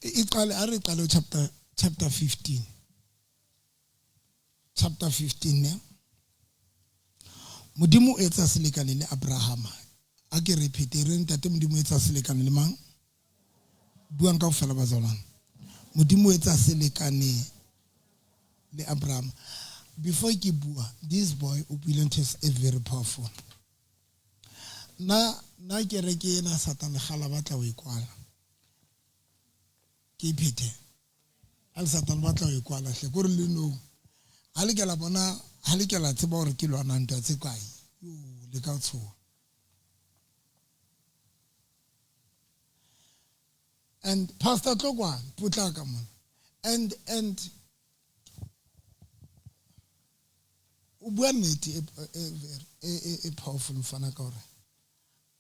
iqale chapter 15. Chapter 15 ne. Modimo o etsa selekane le Abraham. A ke repeat re ntate Modimo o etsa selekane le mang? Buang kaofela ba zalang. Modimo o etsa selekane le Abraham. Before ke bua, this boy Opulent is very powerful. Na kereke na Satan gala batla o ikwala. Ke phete. Al Satan batla o ikwala hle go re le no. Ali ke la bona, ali ke la tseba hore ke lwana ntwa tse kae. Yo le ka tsho. And Pastor Tlokwan putlaka mon. And bua nnete e powerful mfana ka hore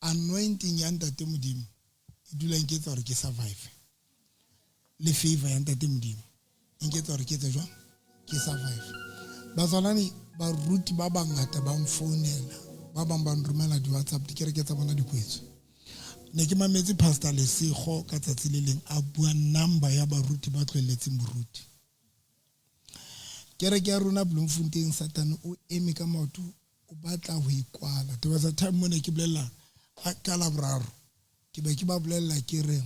anointing ya ntate Modimo e dula nketsa hore ke survive le favor ya ntate Modimo nketsa hore ke tse jwa ke survive ba zalani ba ruti ba bangata ba mfounela ba bang ba nromela di WhatsApp di kereke tsa bona di kwetso ne ke mametse Pastor Lesego ka tsatsi le leng a bua number ya ba ruti ba tlweletseng boruti kereke ya rona Bloemfontein Satan o eme ka maoto o batla ho ikwala. There was a time when ke bolela ka Laboraro ke be ke ba bolela ke re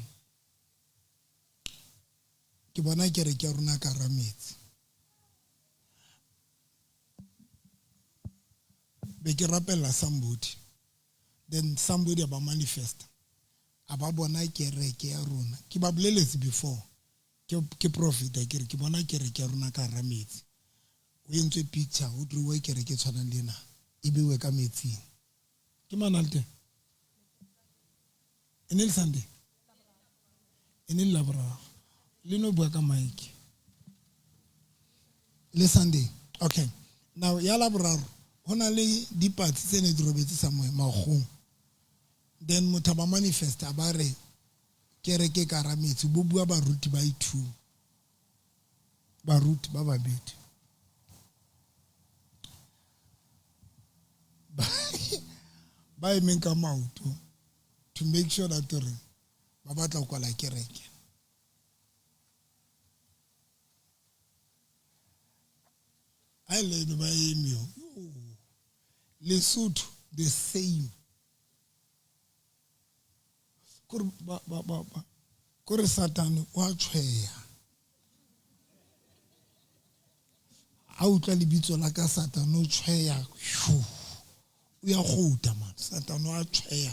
ke bona kereke ya rona ka rametsi be ke rapella somebody then somebody aba manifest aba bona kereke ya rona ke ba boleletse before ke profit ke re ke bona kereke ya rona ka rametsi o entse picture o driwe kereke tshwana le na e bewe ka metsing ke manalte enel Sunday enel Laboraro le no bua ka mic le Sunday okay now ya Laboraro hona le dipatsi tsene di robetse sa magong then motho ba manifest abare kereke ka rametsi bo bua baruti ba ithu baruti ba babedi ba emeng ka maoto to make sure that re ba batla go kwala kereke I le ba emio Lesotho the same kore Satan wa tshweya a utla lebitso la ka Satan o tshweya o ya gouta man Satan wa tshweya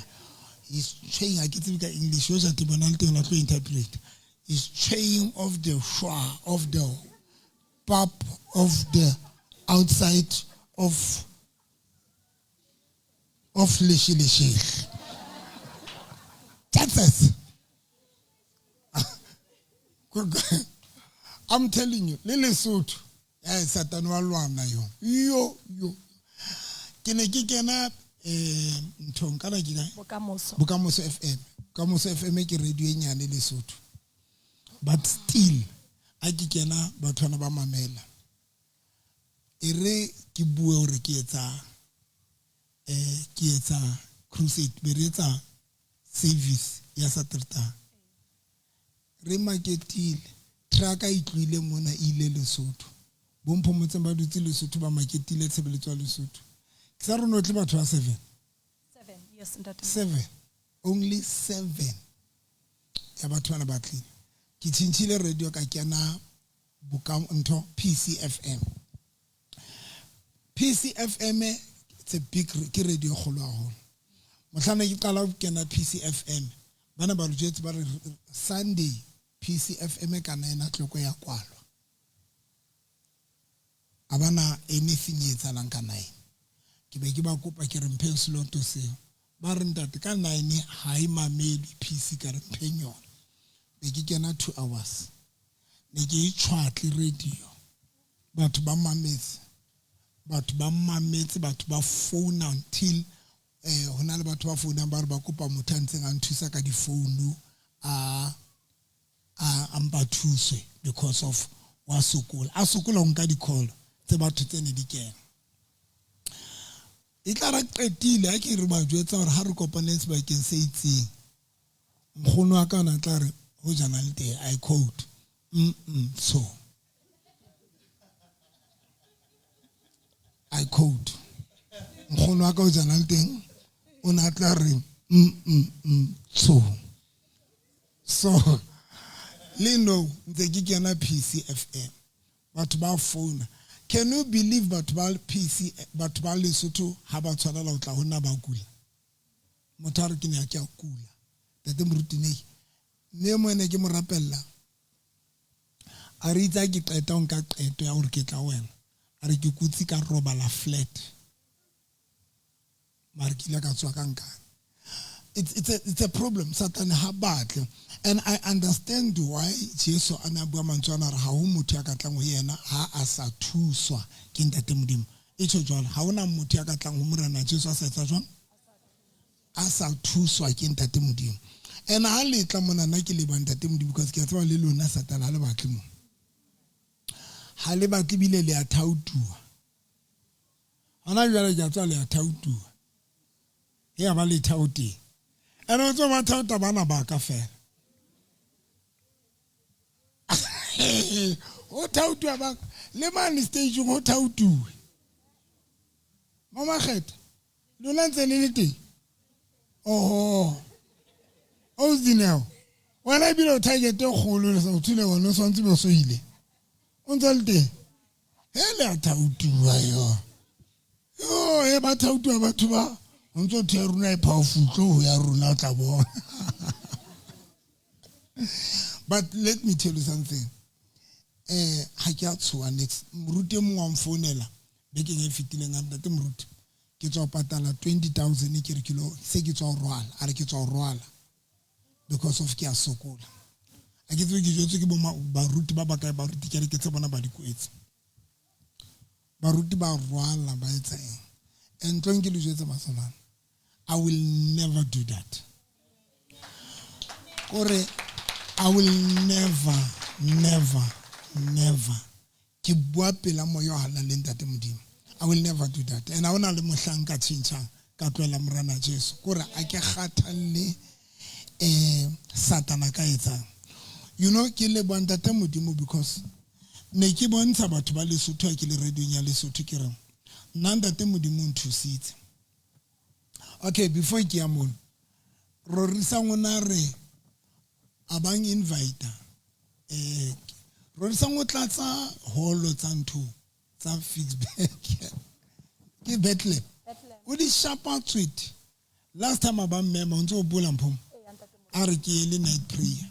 is tshweya ke tsebe ka English o sa tibona le teng la tlo interpret is tshweying of the shwa of the pap of the outside of Leshe. That's I'm telling you, le Lesotho Satan wa lwana yo ke kena nthong kana ke Bokamoso FM Bokamoso FM ke radio e nyane Lesotho but still a ke kena bathwana ba mamela ere ke bue hore ke etsa crusade be re etsa service ya Satertaha re marketile truck a itlwile mona ile Lesotho bompho motseng ba dutse Lesotho ba marketile tshebeletso ya Lesotho ke sa rona tle batho ba 7 yes ntate 7 only 7 ya batho bana ba tlile ke tshintshile radio ka kena ntho PCFM it's a big ke radio kholo haholo mohlana ke qala go kena PCFM bana ba rujetse ba re Sunday PCFM ka 9 o'clock ya kwalwa abana anything etsalang ka 9 ke be ke ba kopa ke re mphe slot se ba re ntate ka 9 ha e mamedi PC ka re mphenyo be ke kena 2 hours ne ke itshwatli radio batho ba mametse batho ba phone until hona le batho ba phone ba re ba kopa motho a ntseng a nthusa ka di phone a thuswe because of wa sokola a sokola nka di call tse batho tsene di kena e tla ra qetile a ke re ba jwetsa hore ha re kopanetse ba ke se itseng mkgono wa ka na tla re ho jana le teng, I quote, so. I quote. Nkgono wa ka ho jana le teng, o na tla re, so. So, le no, ntse ke kena PCFM. Batho ba phone. Can you believe batho ba PC, batho ba Lesotho ha ba tshwanela ho tla ho nna ba kula? Motho a re ke ne a ke a kula. Tate moruti nei. Ne mo ne ke mo rapella. A re itsa ke qeta o nka qeto ya hore ke tla wena. A re ke kutsi ka roba la flat. Mara ke ile ka tswa ka nka. It's a problem. Satan ha batle. And I understand why Jesus ana bua mantswana re ha ho motho ya ka tlang ho yena ha a sa thuswa ke ntate modimo. E tsho jwalo ha ona motho ya ka tlang ho morena Jesus a sa etsa jwang? A sa thuswa ke ntate modimo. And ha le tla mona nna ke le ba ntate modimo because ke a tseba le lona Satan ha le batle mo. Ha le batle bile le a thautua. Ana jwale ke a tswa le a thautua. Ya ba le thauti. And o tswa ba thauta bana ba ka fela. O thautua ba le man stage go thautua. Mama kgetha. Lona ntse le le teng. Oh. O zineo. Wena bile o target e kgolo le sa o thule wona so ntse bo so ile. O ntse le teng. Hele a thautua yo. Yo e ba thautua batho ba. O ntse o the runa e powerful tlo ya runa tla bona. But let me tell you something. Ha ke a tswa next moruti mo wa mfonela beke e fitileng a ntate moruti ke tswa patala 20,000 ke re kilo se ke tswa rwala a re ke tswa rwala because of ke a sokola a ke tswe ke jotse ke bo baruti ba baka baruti ke re ke tse bona ba dikwetse baruti ba rwala ba etsa and tlo ke le jotse masana I will never do that kore I will never ke bua pela moyo hala le ntate modimo I will never do that and I want le mohlang ka tshintshang ka tloela morana Jesu kore a ke kgathalle Satana ka etsang you know ke le bua ntate modimo because ne ke bontsha batho ba Lesotho ke le radio ya Lesotho ke re nna ntate modimo nthusitse okay before ke ya mona rorisa ngona re abang invite rorisa ngo tlatsa holo tsa ntho tsa Fixback ke Bethlehem o di shapa tweet last time aba mmema o ntse o bula mpho a re ke le night prayer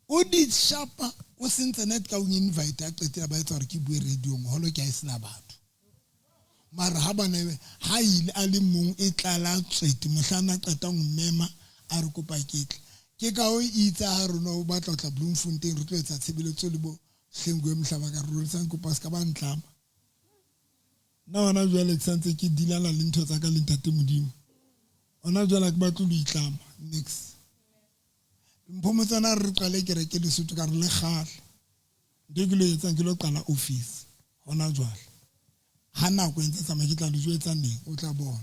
o di shapa o se internet ka o invite a qetela ba etsa re ke bue radio mo holo ke a isina batho mara ha bana ha ile a le mong e tlala tweet mohlana qeta ngmema a re kopa ketle ke ka o itsa ha rona o batla tla Bloemfontein re tloetsa tshebeletso le bo hlengwe mhlaba ka ruri sang kopa ska ba ntlama na ona jwale ke santse ke dilala le ntho tsa ka le ntate modimo ona jwale ke batlo le itlama next mphomotsana re qale ke reke Lesotho ka re le kgale ke le etsa ke lo qala office ona jwale hana go ntse tsama ke tla le jwetsa neng o tla bona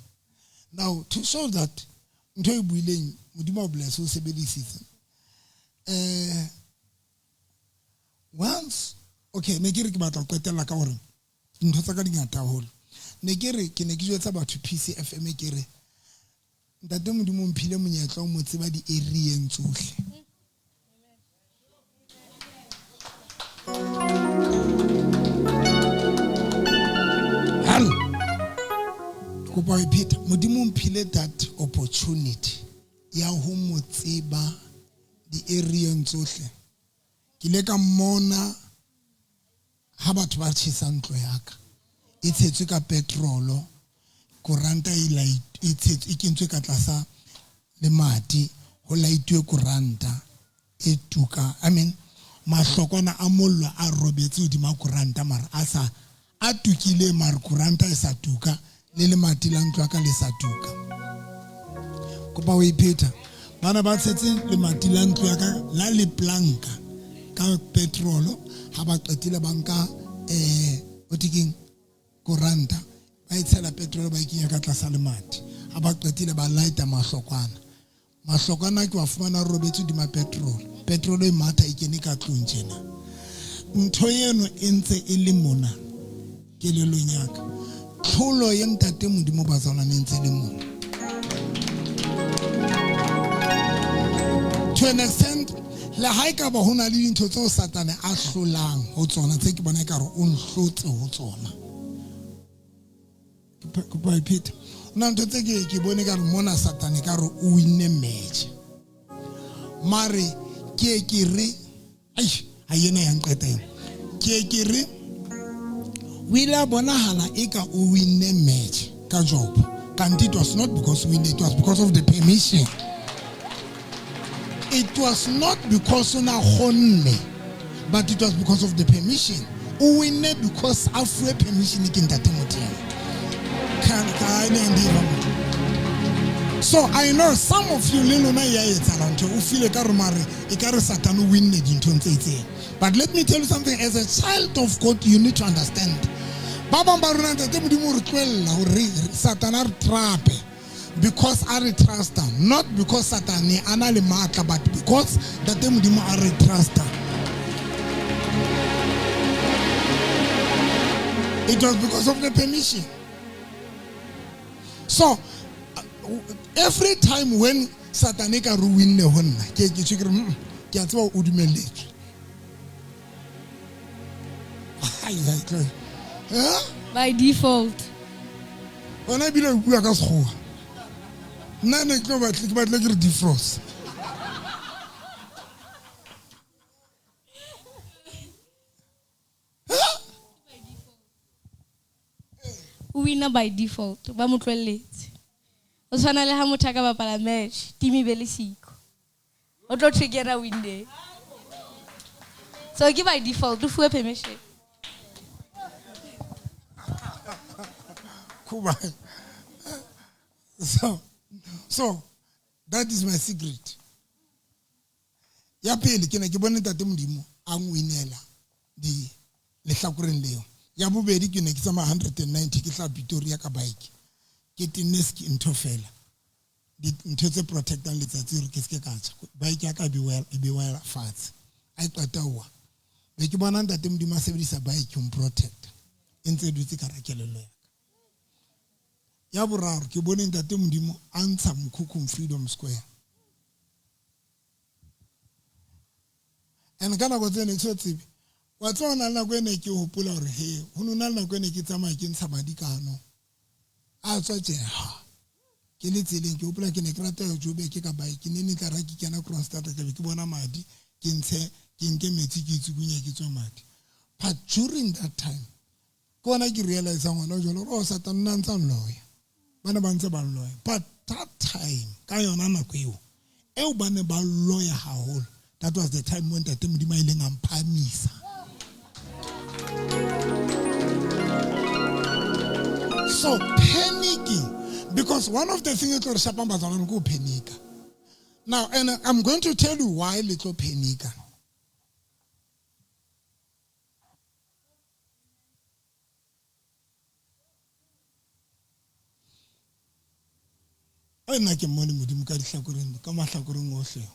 now to show that ntho e buileng modimo o bless o sebedisitse once okay ne ke re ke batla go qetela ka hore ntho tsa ka di ngata hole ne ke re ke ne ke jwetsa batho PCFM ke re ntate modimo mphile monyetla o motse ba di area tsohle kopa Peter modimo mphile that opportunity ya ho motseba di area tsohle ke le ka mona ha batho ba tshisa ntlo yaka e tshetswe ka petrolo kuranta e light e tshetswe e kentswe ka tlasa le mati ho laitwe kuranta e tuka I mean mahlokwana a mollo a robetse hodima kuranta mara a sa a tukile mara kuranta e sa tuka le mati la ntlo ka le sa tuka kopa o iphetha bana ba tshetse le mati la ntlo ka la le planka ka petrolo ha ba qetile banka otiking kuranta ba itshela petrol ba ikinya ka tlasa le mati ha ba qetile ba lighta mahlokwana ke wa fumana robetse di ma petrol petrol e matha e kene ka tlong tjena ntho eno e ntse e le mona kelelong ya ka tlholo ya ntate Modimo bazana ne ntse le mona to an extent la ha ka ba hona le dintho tseo Satane a hlolang ho tsona tse ke bona ekare o nhlotse ho tsona ke ba ipita nna ntho tse ke bone ka re mona Satane ka re o winne match mare ke re ai ha yena ya nqeteng ke re wila bonahala eka o winne match ka Job kanti it was not because we it was because of the permission. It was not because una honne, but it was because of the permission. O winne because after permission ke ntate Modimo. So I know some of you lelona ya etsala ntho o feel ka re mare e ka re Satan o winne dintho tse itseng. But let me tell you something, as a child of God you need to understand. Baba ba rona ntate Modimo re tlwella hore Satan a re trape because a re trusta, not because Satan ana le matla, but because ntate Modimo a re trusta. It was because of the permission. So every time when Satan ka ruin le honna ke a tswa o dumeletse By default. When I believe we are going to nna ne ke batla ke re defrost Winner by default. Ba mo tlwelletse. O tshwana le ha motho ka bapala match, team be le siko. O tlo trigger win day. So give by default, do full permission. Kuba. So that is my secret. Ya pele ke ne ke bone ntate Modimo a ngwinela di le hlakoreng leo. Ya bobedi ke ne ke tsama 190 ke tla Pretoria ka bike. Ke tineski ntho fela. Di ntho tse protectang letsatsi re ke se ka tsa. Bike ya ka be well fatshe. A qeta wa. Be ke bona ntate Modimo a sebedisa bike ho protect. Entse dutse ka rakelelo ya. Ya boraro ke bone ntate Modimo a ntsha Mokhukhung Freedom Square. And kana go tsene tso tsebe. Wa tsona nna go ene ke hopola hore he ho nona nna go ene ke tsamaya ke ntsha madikano. A tswa tseha. Ke le tseleng ke hopola ke ne ke rata ho jobe ke ka bike ne ne tla ra ke kena Kroonstad ke bona madi ke ntshe ke nke metsi ke itsukunya ke tswa madi. But during that time kona ke realize ngwana jolo ro Satan nna ntsa lawyer. Bana ba ntse ba lawyer. But that time ka yona nako eo bane ba lawyer haholo. That was the time when ntate Modimo a ileng a mphamisa. So panicking, because one of the things that Shapam Bazana go panic. Now, and I'm going to tell you why little panic. I na ke mone Modimo ka dihlakoreng ka mahlakoreng ohle.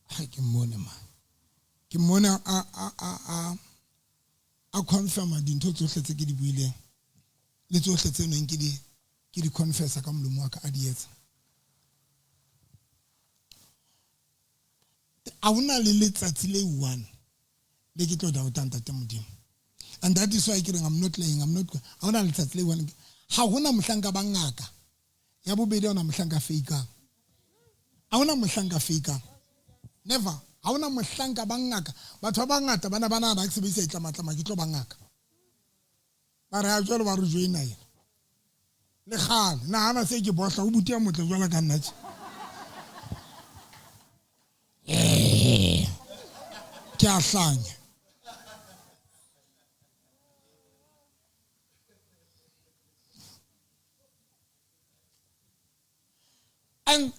Ha ke mone man. Ke mone a confirm dintho tsohle tse ke di buileng. Le tsohle tse neng ke di confessa ka molomo wa ka a di etsa. A una le letsatsi le one le ke tlo doubt ntate Modimo. And that is why I'm not lying, I'm not a una letsatsi le one ha hona mohlanka ba ngaka. Ya bobedi ona mohlanka fake. A una mohlanka fake. Never. Ha ona mohlanka ba ngaka. Batho ba ngata bana ba sebedisa itlamatla ke tlo ba ngaka. Ba re a jwalo ba re joina ena. Le kgale na hana se ke botla o butia motle jwala ka nna. Ke a hlanya.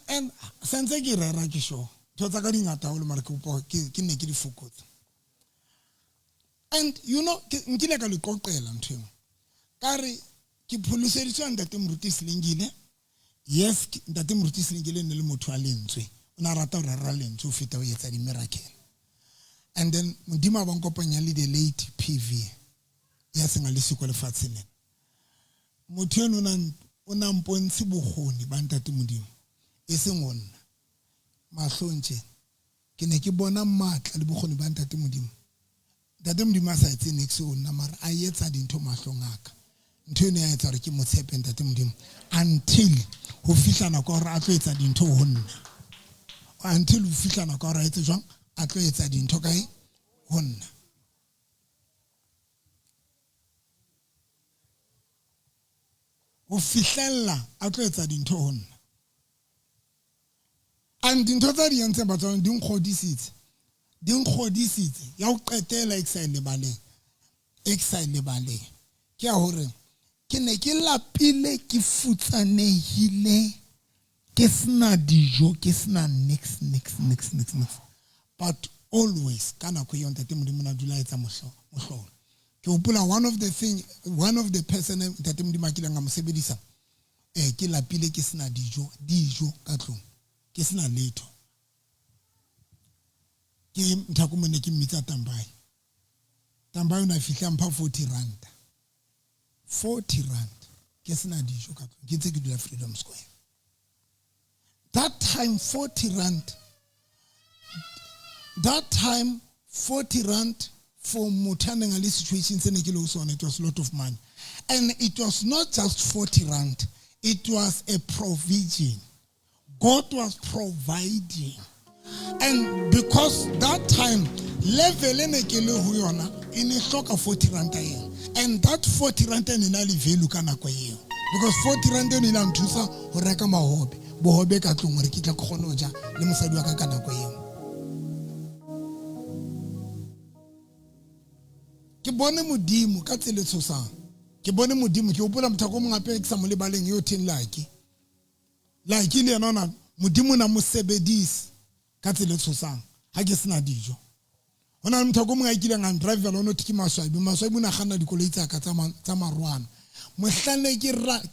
And sense ke rera ke show. Thotsa ka dingata ho le mara ke ne ke di fokotsa. And you know nkile ka le qoqela ntho. Ka re ke pholoseditswe ntate Moruti Selengile. Yes, ntate Moruti Selengile ne le motho a lentswe na rata re ra lentswe o feta o etsa di miracle. And then modimo ba nkopanya le the late PV ya senga le siko le fatsheng. Motho eno o na mpontse bogoni ba ntate modimo e seng ona mahlontshe ke ne ke bona matla le bogoni ba ntate modimo. Ntate modimo a sa etse next o nna mara a etsa dintho mahlong aka ntho ene ya etsa re ke motshepe ntate modimo until ho fihla nako gore a tlo etsa dintho ho nna, until ho fihla nako gore a etse jwang a tlo etsa dintho kae ho nna. Ho fihlella a tlo etsa dintho ho nna. And dintho tsa di entse batswana di nkgodisitse ya o qetela exile baleng ke a hore ke ne ke lapile ke futsanehile ke sena dijo ke sena next but always kana ko yonta te modimo na dula etsa mohlolo ke hopola one of the person ntate modimo a kileng a mo sebedisa ke lapile ke sena dijo ka tlong ke sena letho ke mthako mone ke mmitsa tambai o na fihla mpha 40 rand ke sena dijo ka tlong ke tse ke dula Freedom Square. That time 40 rand for muthaneng a le situation se ne ke le sone, it was a lot of money. And it was not just 40 rand, it was a provision. God was providing. And because that time level ene ke le ho yona ine hloka 40 rand yen, and that 40 rand ene na le value ka nako eo, because 40 rand ene na nthusa ho reka mahobe bohobe ka tlong re ke tla kgona ho ja le mosadi wa ka ka nako eo. Ke bone modimo ka tsele tshosang, ke bone modimo ke hopola mthako mo ngape ke sa mo le baleng yo tin like le yena ona modimo na mo sebedisi ka tsele tshosang ha ke sena dijo. Hona le mthako mo ga ikile nga driver lo no tiki maswaibi na gana dikoloi tsa ka tsa marwana mohlane ke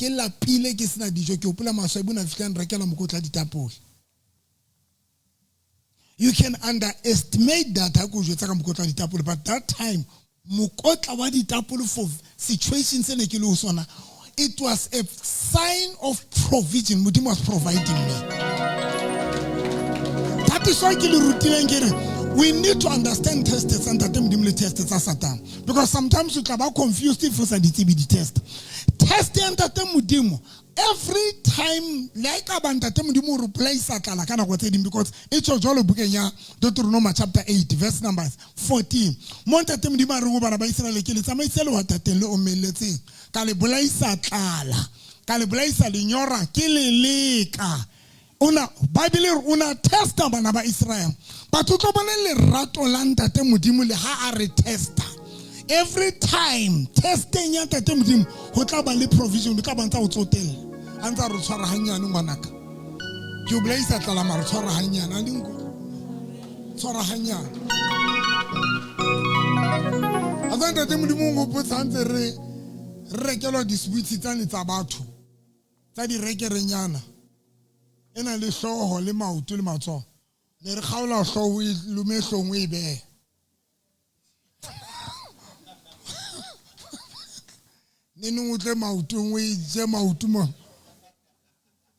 lapile ke sena dijo ke hopola maswaibi na fihla nrekela mokotla ditapole. You can underestimate that ha go jwetsa ka mokotla ditapole, but that time mokotla wa ditapole for situations ene ke le ho sona, it was a sign of provision. Modimo was providing me. That is why ke le rutileng ke re we need to understand tests and that them le tests tsa Satan, because sometimes you can be confused if you say the test and that modimo every time like abanda te modimo replace akala kana go tseding, because it's jolo bukeng ya Deuteronomy chapter 8 verse number 14 monta te modimo re go bana ba Israele ke le tsamaisele wa tateng le omeletseng ka le bolaisa tlala ka le bolaisa lenyora ke le leka una Bible una testa bana ba Israel, but o tlo bona le rato la ntate modimo le ha a re testa. Every time testing ya ntate modimo ho tla ba le provision ka ba ntsa o tsotela antsa re tshwara hanyane ngwanaka ke o blaisa tlala mara tshwara hanyane a dingo tshwara hanyane a ntate modimo go potsa ntse re rekelo dispuits tsane tsa batho tsa di rekerenyana ena le hloho le maoto le matsoho ne re kgaola hloho e lume hlong e be nene utle maoto e je maoto mo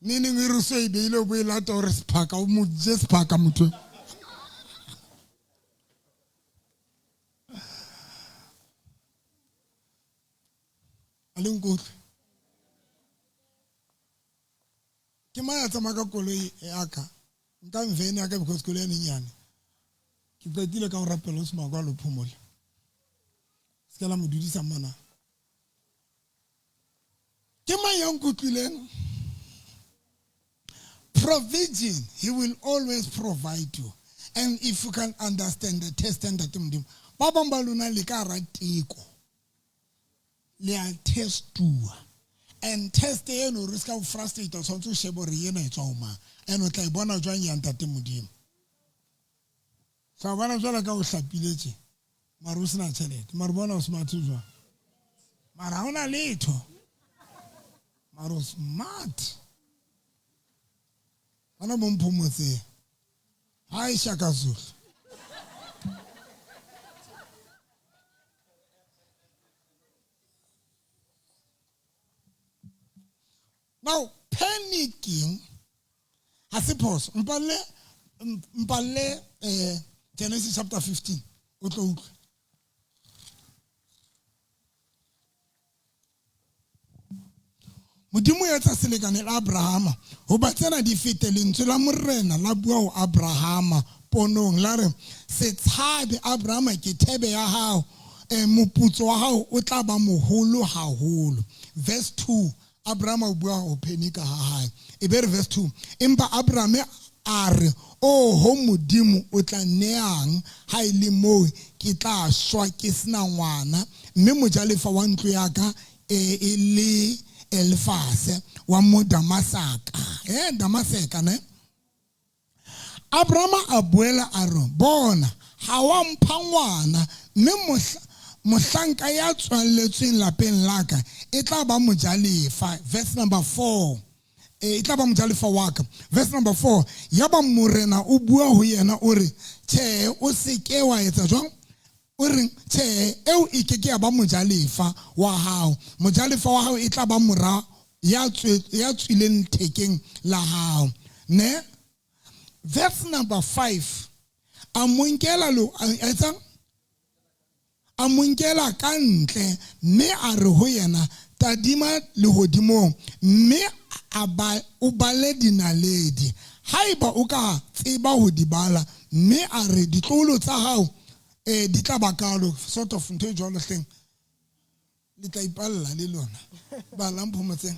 nene re so e beile o boela ta re spaka o mo je spaka motho alengo ke maya tsa maka koloi aka nka mvene aka because koloi ya nyane ke qetile ka o rapela o se magwa lo phomole se la modudisa mona ke maya nkutlileng provision. He will always provide you, and if you can understand the test and the timdim baba mbaluna le ka ratiko le a testua. And test e no risk of frustrate so to shebo re yena e tsoma eno tla bona jwang ya ntate modimo sa bona jwala ka o hlapiletse mara sina tšhelete mara bona o smart jwa mara ona letho mara smart ana bomphomotse Hi Shaka Zulu. Now, panicking, I suppose, Mpale, Genesis chapter 15. Modimo ya tsa selekane la Abrahama ho batsena di fete lentswe la morena la bua ho Abrahama ponong la re se tshabe Abrahama ke thebe ya hao moputso wa hao o tla ba moholo haholo. Verse 2 Abrahama o bua ho Penika ha hae e be re verse 2 empa Abraham a re o ho modimo o tla neang ha ile mo ke tla shwa ke sena ngwana mme mojalefa wa ntlo ya ka e le Elfase wa mo Damasaka Damaseka ne Abraham a boela a re bona ha wa mpha ngwana mme mohlanka ya tswalletsweng lapeng la ka e tla ba mojalefa. Verse number 4 e tla ba mojalefa wa ka. Verse number 4 ya ba morena o bua ho yena o re tjhe o se ke wa etsa jwang o re tjhe eo e ke ya ba mojalefa wa hao mojalefa wa hao e tla ba mora ya tswileng thekeng la hao ne. Verse number 5 amonkela lo etsa amonkela ka ntle mme a re ho yena tadima lehodimong mme o bale dinaledi haiba o ka tseba ho di bala mme a re ditlolo tsa hao di tla ba kalo sort of ntho e jwalo hleng le tla ipalla le lona ba lamphometseng.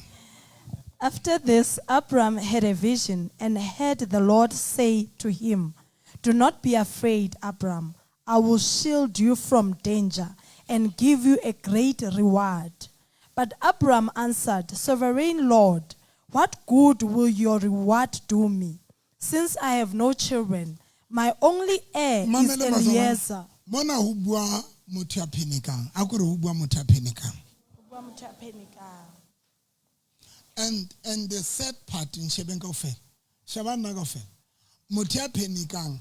After this, Abram had a vision and heard the Lord say to him, "Do not be afraid, Abram. I will shield you from danger and give you a great reward." But Abram answered, "Sovereign Lord, what good will your reward do me, since I have no children? My only heir is Eliezer." Mona ho bua motho a phenikang a kore ho bua motho a phenikang. And the sad part in Shebeng kaofela Shabana kaofela motho a phenikang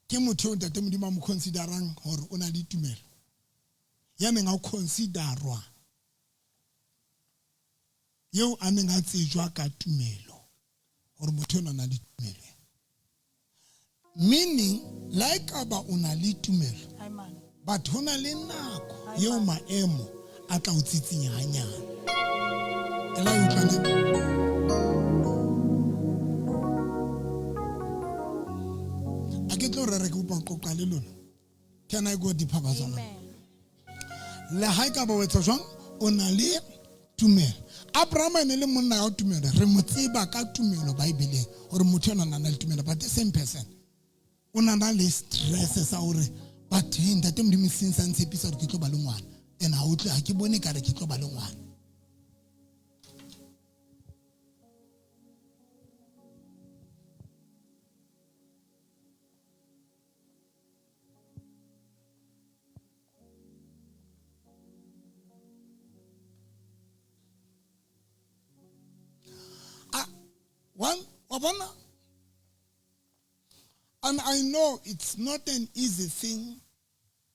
ke motho o ntate modimo a mo considerang hore o na le tumelo ya neng a considerwa yeo a neng a tsejwa ka tumelo hore motho o na le tumelo meaning like aba o na le tumelo but ho na le nako yeo maemo a tla o tsitsinya hanyane ela o tlane Can I go deeper? Le haika ba wetsa jwang o na le tumelo. Abraham ene le monna wa tumelo re mo tseba ka tumelo Bibeleng hore motho ona na le tumelo but the same person o na le stress sa hore but ntate modimo sinsa ntshepisa hore ke tlo ba le ngwana ena ha o tle ha ke bone ka re ke tlo ba le ngwana. And I know it's not an easy thing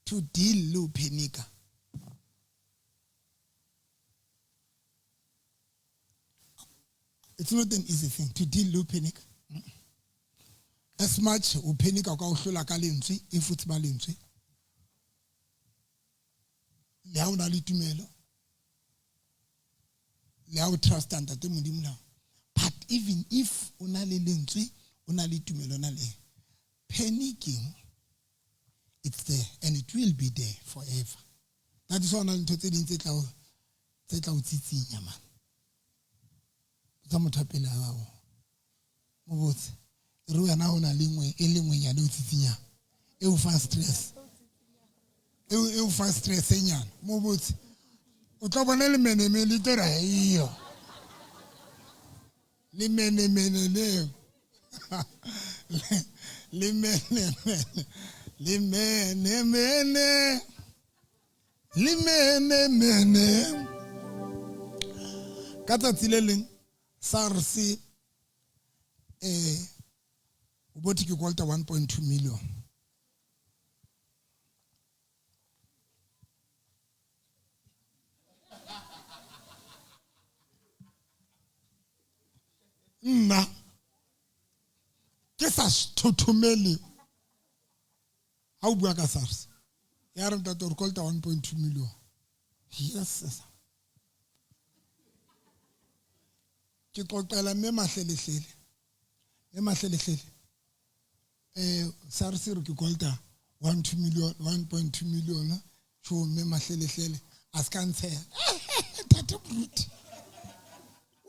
to deal with Penika. It's not an easy thing to deal with Penika. As much as Penika ka hlola ka lentswe e futsi ba lentswe. Le ha ona le tumelo. Le ha o trust ntate modimo na. But even if una le lentswe, una le tumelo na le panicking, it's there and it will be there forever. That is one of the things that I tsitsinya man. Tsa motho pele ha o. Mo botse. Re wena ona lengwe e lengwe ya le tsitsinya. E o fa stress. E o fa stress enyana. Mo botse. O tla bona le meneme le tora hiyo. Le meneme le. Le mene ka tsatsi le leng SARS o bothi ke kolta 1.2 million. Nna ke sa thothomele ha o bua ka SARS ya re ntate re kolta 1.2 million. Yes sir. Ke qoqela mme mahlelehlele SARS re ke kolta 1.2 million cho mme mahlelehlele a ska ntsheya tate bruti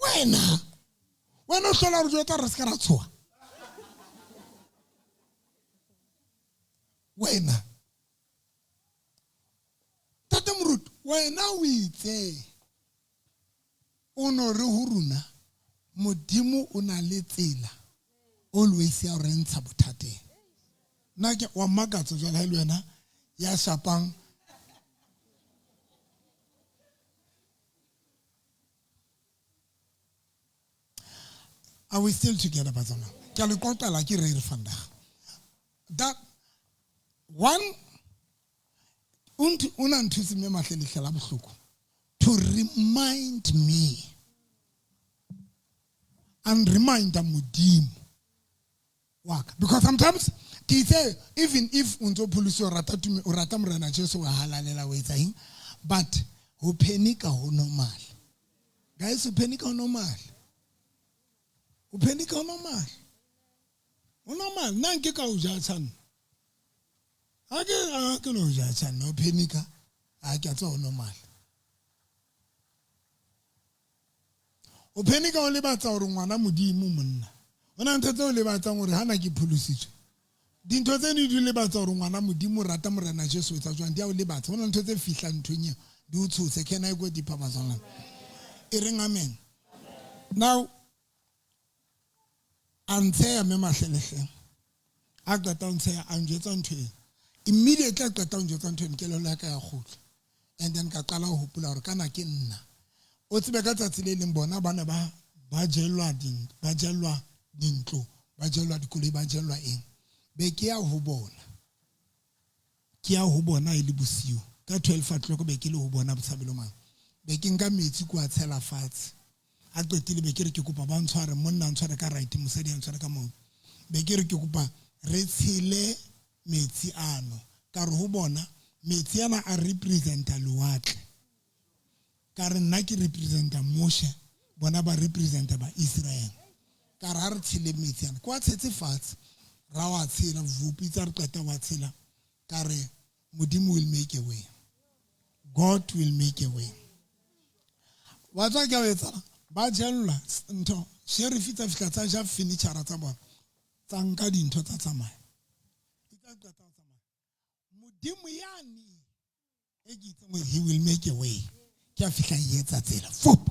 wena o hlola re jwetsa re ska ra tshoa wena tate moruti wena o itse o no re ho runa modimo o na le tsela always ya re ntsha bothateng nna ke wa makatso jwale le wena ya shapang are we still together bazana ke le qoqela ke re fanda that one una nthusi me mahlelehlela bohloko to remind me and remind modimo waka because sometimes ke say even if unto police o rata morena Jesu wa halalela wa etsang but ho phenika ho normal guys ho phenika ho normal o phenika ho normal nna nke ka o ja tshana ha ke no ja tshana o phenika ha ke tsa ho normal o phenika o le batsa hore ngwana modimo monna ona ntse o le batsa hore hana ke pholisitswe dintho tse ne di le batsa hore ngwana modimo rata morena Jesu etsa jwang dia o le batsa ona ntse tse fihla nthonye di o tshose can I go deeper bazana e reng amen now antseya me mahlelehle a qeta ntseya a njwetsa ntho immediately a qeta njwetsa ntho ke lo la ka ya khutla and then ka qala ho hopola hore kana ke nna o tsebe ka tsatsi le leng bona bana ba jelwa dintlo ba jelwa dikoloi ba jelwa eng be ke ya ho bona ile bosiu ka 12 o'clock be ke le ho bona botshabelo mang be ke nka metsi kwa tshela fatshe a qetile be ke re ke kopa ba ntshware monna ntshware ka right mosadi a ntshware ka mo be ke re ke kopa re tshile metsi ano ka re ho bona metsi ana a representa lewatle ka re nna ke representa Moshe bona ba representa ba Israel ka re ha re tshile metsi ana kwa tshetse fatshe ra wa tshela vupi tsa re qeta wa tshela ka re modimo will make a way, God will make a way. Wa tsa ke etsa ba jella ntho sheriff tsa fihla tsa ja furniture tsa bona tsa nka dintho tsa tsamaya itsa qeta tsamaya modimo yani he will make a way ke a fihla yetsa tsela fup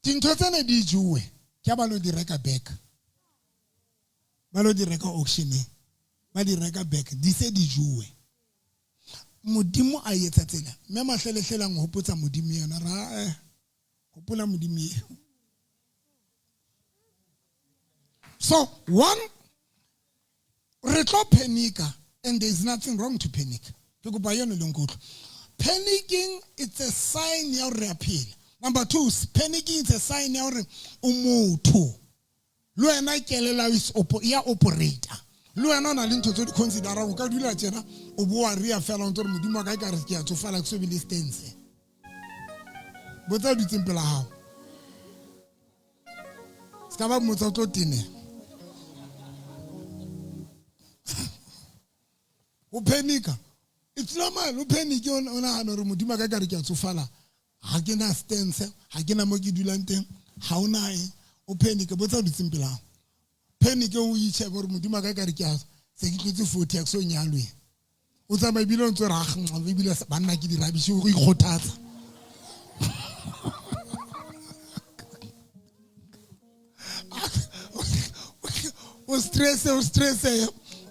dintho tsene di juwe ke ba lo di reka back ba lo di reka auctioneng ba di reka back di se di juwe modimo a yetsa tsela mme mahlelehlelang ho hopotsa modimo yena ra hopola modimo. So one retlo panika and there is nothing wrong to panic. Panicking it's a sign ya reappeal. Number 2, panicking is a sign ya umutu. Lo ena kelela is ya operator. Lo ena na lento tso di consider go ka dula tsena o boa ria fela ntse modimo ka ka re ke a tsofala go se be distance. Botsa di tsempela hao. Ska ba motsa tlo tine. O panika. It's normal. O panic ona hana re modimo ka ka re ke a tsofala. Ha ke na stance, ha ke na mo ke dulang teng, ha ona e. O panika botsa di tsempela hao. Panic o itse gore modimo ka ka re ke a se ke tlotse 40 ya so nyalwe. O tsama bile ntse ra gngwa bile banna ke di rabishi go ikgothatsa. O stress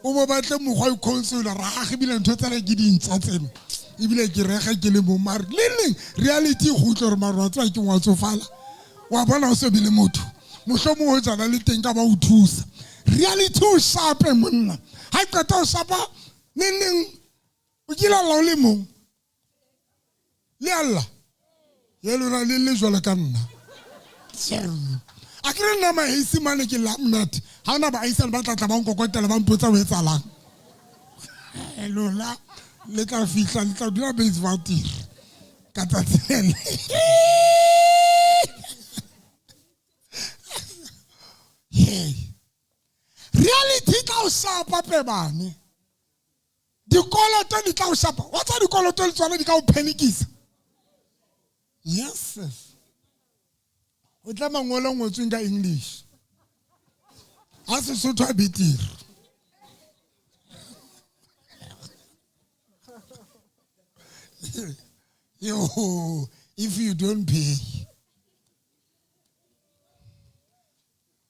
o bo batla mogwa o consola ra ga bile ntho tsala ke dintsa tseno e bile ke rega ke le mo mar le reality go tlo re marwa tswa ke ngwa tsofala wa bona o se bile motho mohlomo o tsana le teng ka ba o thusa reality o shape monna ha qeta o shapa neng o kila la o le mong le alla ye lona le jwala ka nna a kere nna maesi mane ke la mnate ha ona baahisane ba tla ba nkokotela ba mpotsa ho etsalang lona le tla fihla le tla dula base vatir ka tsatsele reality tla o shapa pe bane dikoloto di tla o shapa wa tsa dikoloto le tsona di ka o panikisa yes o tla mangolo ngotsweng ka English a se Sotho a betere yo if you don't pay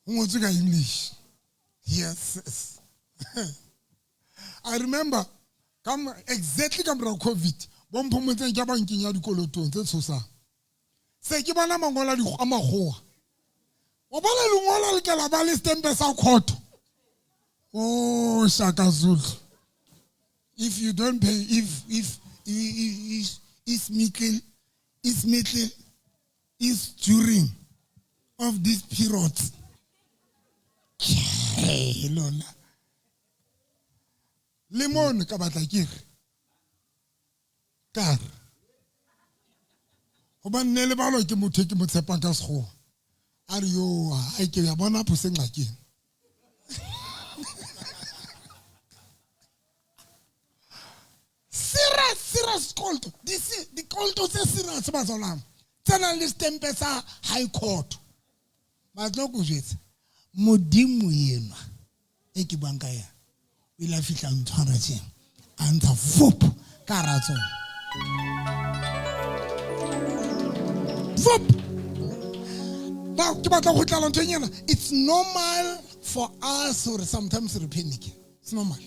ngotsweng ka English yes I remember come exactly ka mora COVID bomphomotse ke banking ya dikolotong tse tshosang se ke bona mangola di a magoa o bala lengolo le tla ba le stempe sa court oh Shaka Zulu if you don't pay if is during of this period lona lemon ka batla ke ka go ba nne le balo ke motho ke motshepa ka sego a re yo a ke ya bona phose ngakeng serious cold the cold tse serious ba zolang tsena le stempe sa high court ba tlo go jetsa modimo yena e ke banka ya o ila fitla ntshwara tse anta vup ka ratso vup now ke batla go tla ntse nyana it's normal for us or sometimes we panic it's normal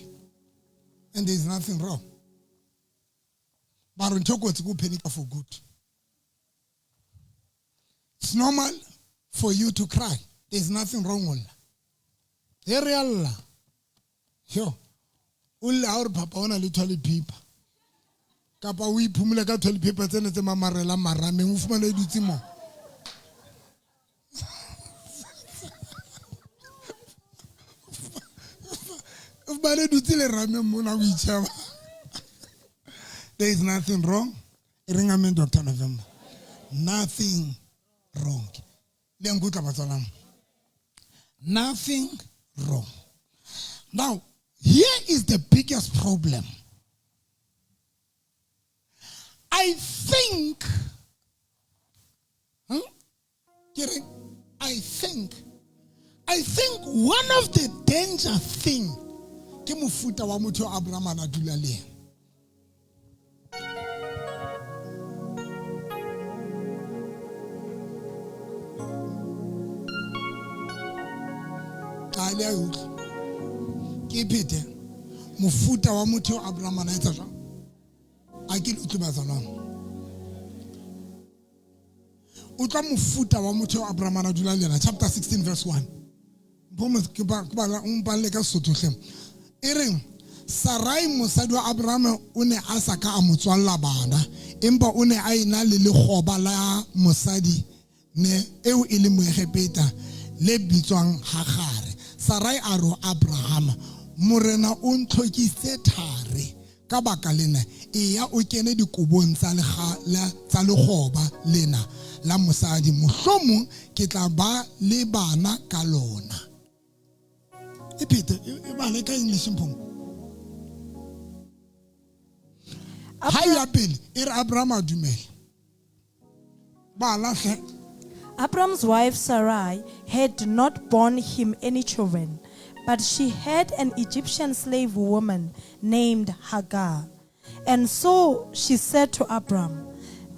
and there is nothing wrong but ntho go tse go panic for good it's normal for you to cry there's nothing wrong with that real yo ulla or papa ona le toilet paper kapa o iphumule ka toilet paper tsene tse mamarela marameng o fumana dutse mo o ba dutse le rameng mona o itshaba there is nothing wrong ringa me Dr. November nothing wrong le ngutla batsalang nothing wrong now here is the biggest problem I think one of the danger thing ke mofuta wa motho Abraham a dula le ale ke pete mofuta wa motho Abraham a etsa jang a ke lutlubatsanang o tla mofuta wa motho Abraham a dula le chapter 16 verse 1 bomo ke ba le ka Sotho ereng Sarai mosadi wa Abraham o ne a sa ka a motswalla bana empa o ne a ina le lekgoba la mosadi ne eo e le moegepeta le bitswang Hagare Sarai a ro Abraham morena o ntlhokise thare ka baka lena e ya o kene dikobong tsa lekgoba lena la mosadi mohlomong ke tla ba le bana ka lona e pete e ba le ka English mpong ha ya pele e re Abraham a dumela ba la hle Abram's wife Sarai had not borne him any children, but she had an Egyptian slave woman named Hagar. And so she said to Abram,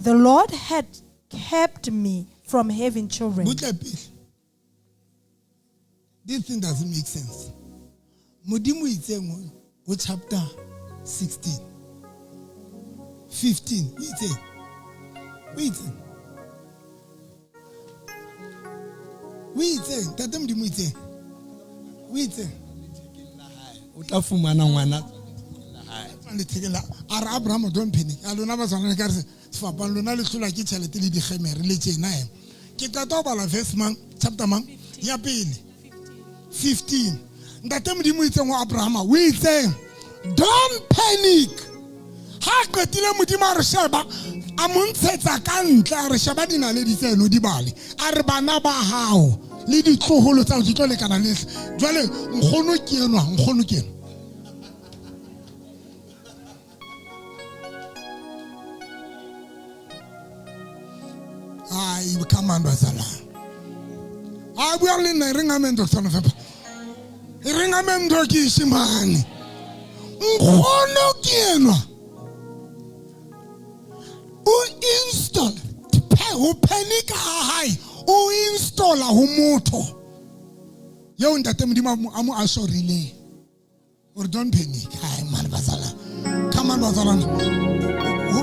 "The Lord had kept me from having children." This thing doesn't make sense. Modimo itseng o chapter 16 15 wait tata modimo itseng o itse o tla fumana ngwana lethekela a re Abraham don't panic a lona ba tshwana ka re sefapang lona le tlhola ke tšhelete le digemere le tjena ema ke qeta ho bala verse mang chapter mang ya pele 15 ntate modimo o itseng ho Abraham o itseng don't panic ha qetile modimo a re sheba a mo ntshetsa ka ntle a re sheba dinaledi tseno di bale a re bana ba hao le ditloholo tsa di tlo lekana le jwale nkgono ke enwa ai kamando azala abuyali na ringamento tsana fepa ringamento ki shimani nkgono ke enwa o install ho panic high o install ho motho yo ntate modimo amu ashorile or don't panic hai man bazala come on bazala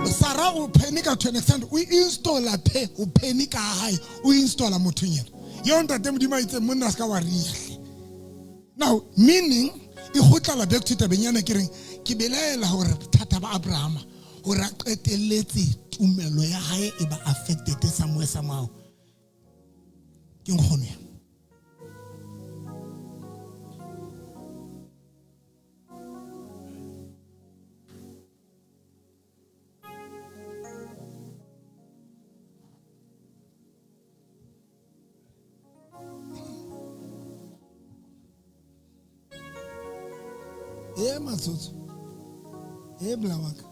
Sarah o panic to an extent we install a o panic high o install a motho nyena yo ntate modimo itse monna ska wa rihle now meaning e hotla back to tabenyana kereng ke belaela hore thata ba Abraham hore a qetelletse tumelo ya hae e ba affected somewhere somehow ke nkgono matsotso blawaka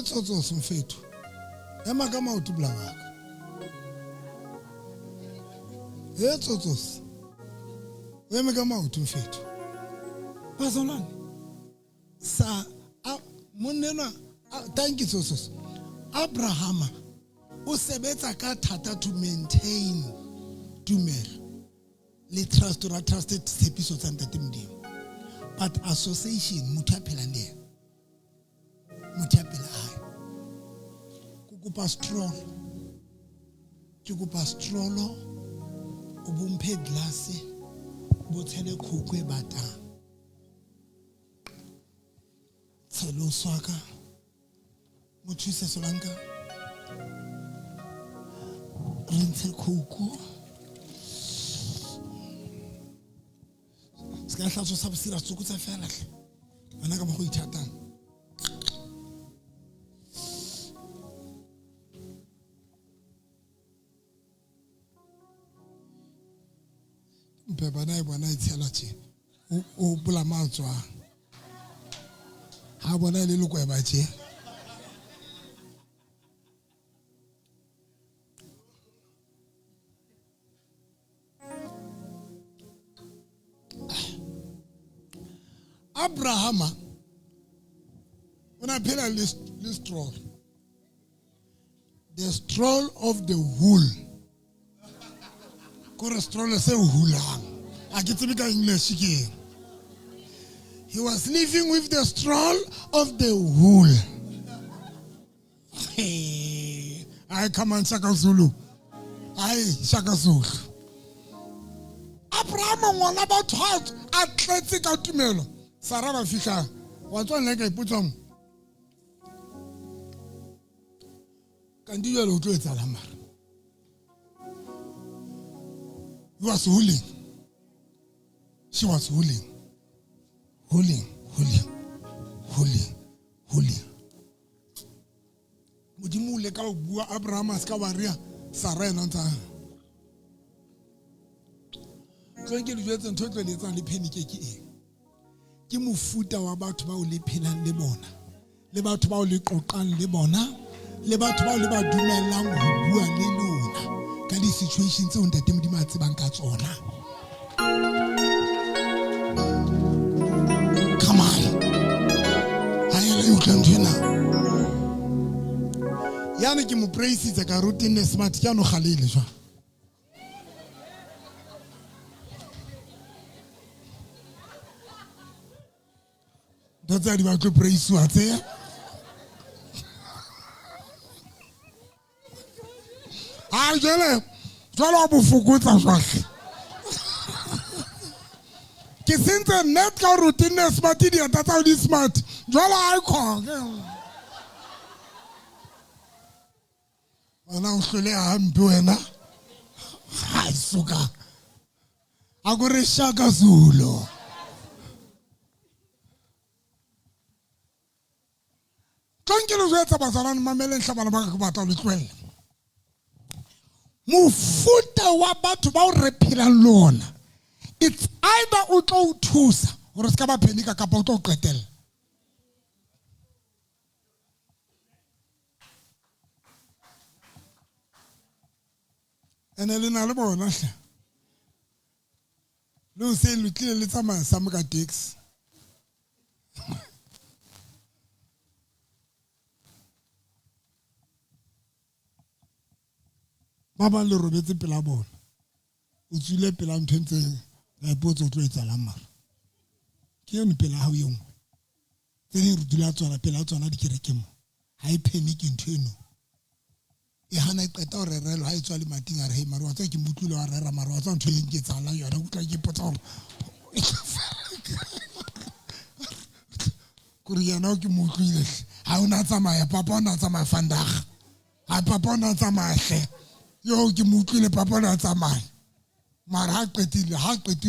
tsotsos mfethu ema ka maoto blawaka tsotsos ema ka maoto mfethu bazalwane sa monena thank you tsotsos Abraham o sebetsa ka thata to maintain tumelo le trust or trusted tshepiso tsa ntate modimo but association motho a phela le motho a phela hae ke kopa strollo o bomphe glass bo tshele khoko e batang tshelo swaka motho se solanka rinse khoko ska hlatso sa bosira tsoko tsa fela hle bana ka ba go ithatang bana e bona itshela tjena o bula matswa ha bona le lekwe ba tjena Abraham when I pay a list stroll the stroll of the wool kore stroll se hulang a ke tsebe ka English ke he was living with the stroll of the wool I come on Shaka Zulu Shaka Zulu Abraham ngwana ba thwat a tletse ka tumelo Sarah ba fihla wa tswa nna ka ipotsa mo ka ndiyelo o tlo etsala mara he was huling she was huling modimo le ka o bua Abraham a ska ba ria Sarah ena ntsa ke le jwetsa ntho tlo le etsang le panic ke eng ke mofuta wa batho ba o le phelang le bona le batho ba o le qoqang le bona le batho ba o le ba dumellang ho bua le lona ka di situations tse o ntate modimo a tsebang ka tsona come on hayela you can do now yana ke mo praise ka routine smart ke ano khalele jwa That's how you praise you. a jele jwale bo fokotsa jwale ke sentse net ka routine smart di atata di smart jwale a ikho ana uhlele hambi wena hayi suka akure Shaka Zulu Tlonkelo jwetsa bazalwane mamele nhlabana ba ka batla le tlwele mofuta wa batho ba o re phelang lona it's either o tlo o thusa gore se ka ba phenika kapa o tlo o qetella ene le na le bona hle le o se le tlile le tsamaya sa moka taxi ba ba le robetse pela bona o tswile pela ntwentse ga ipotse o tlo etsalang mara ke yone pela hao ye nngwe tse di re dula tswana pela tswana di kereke mo ha e panic ntho eno e hana iqeta o rerelo ha e tswa le mating a re he mara wa tsa ke mutlule wa rera mara wa tsa ntho e nke tsala yona o tla ke potsa gore kuri yana o ke mutlule ha ona tsamaya papa ona tsamaya fandaga ha papa ona tsamaya hle yo ke mutlule papa ona tsamaya mara ha qetile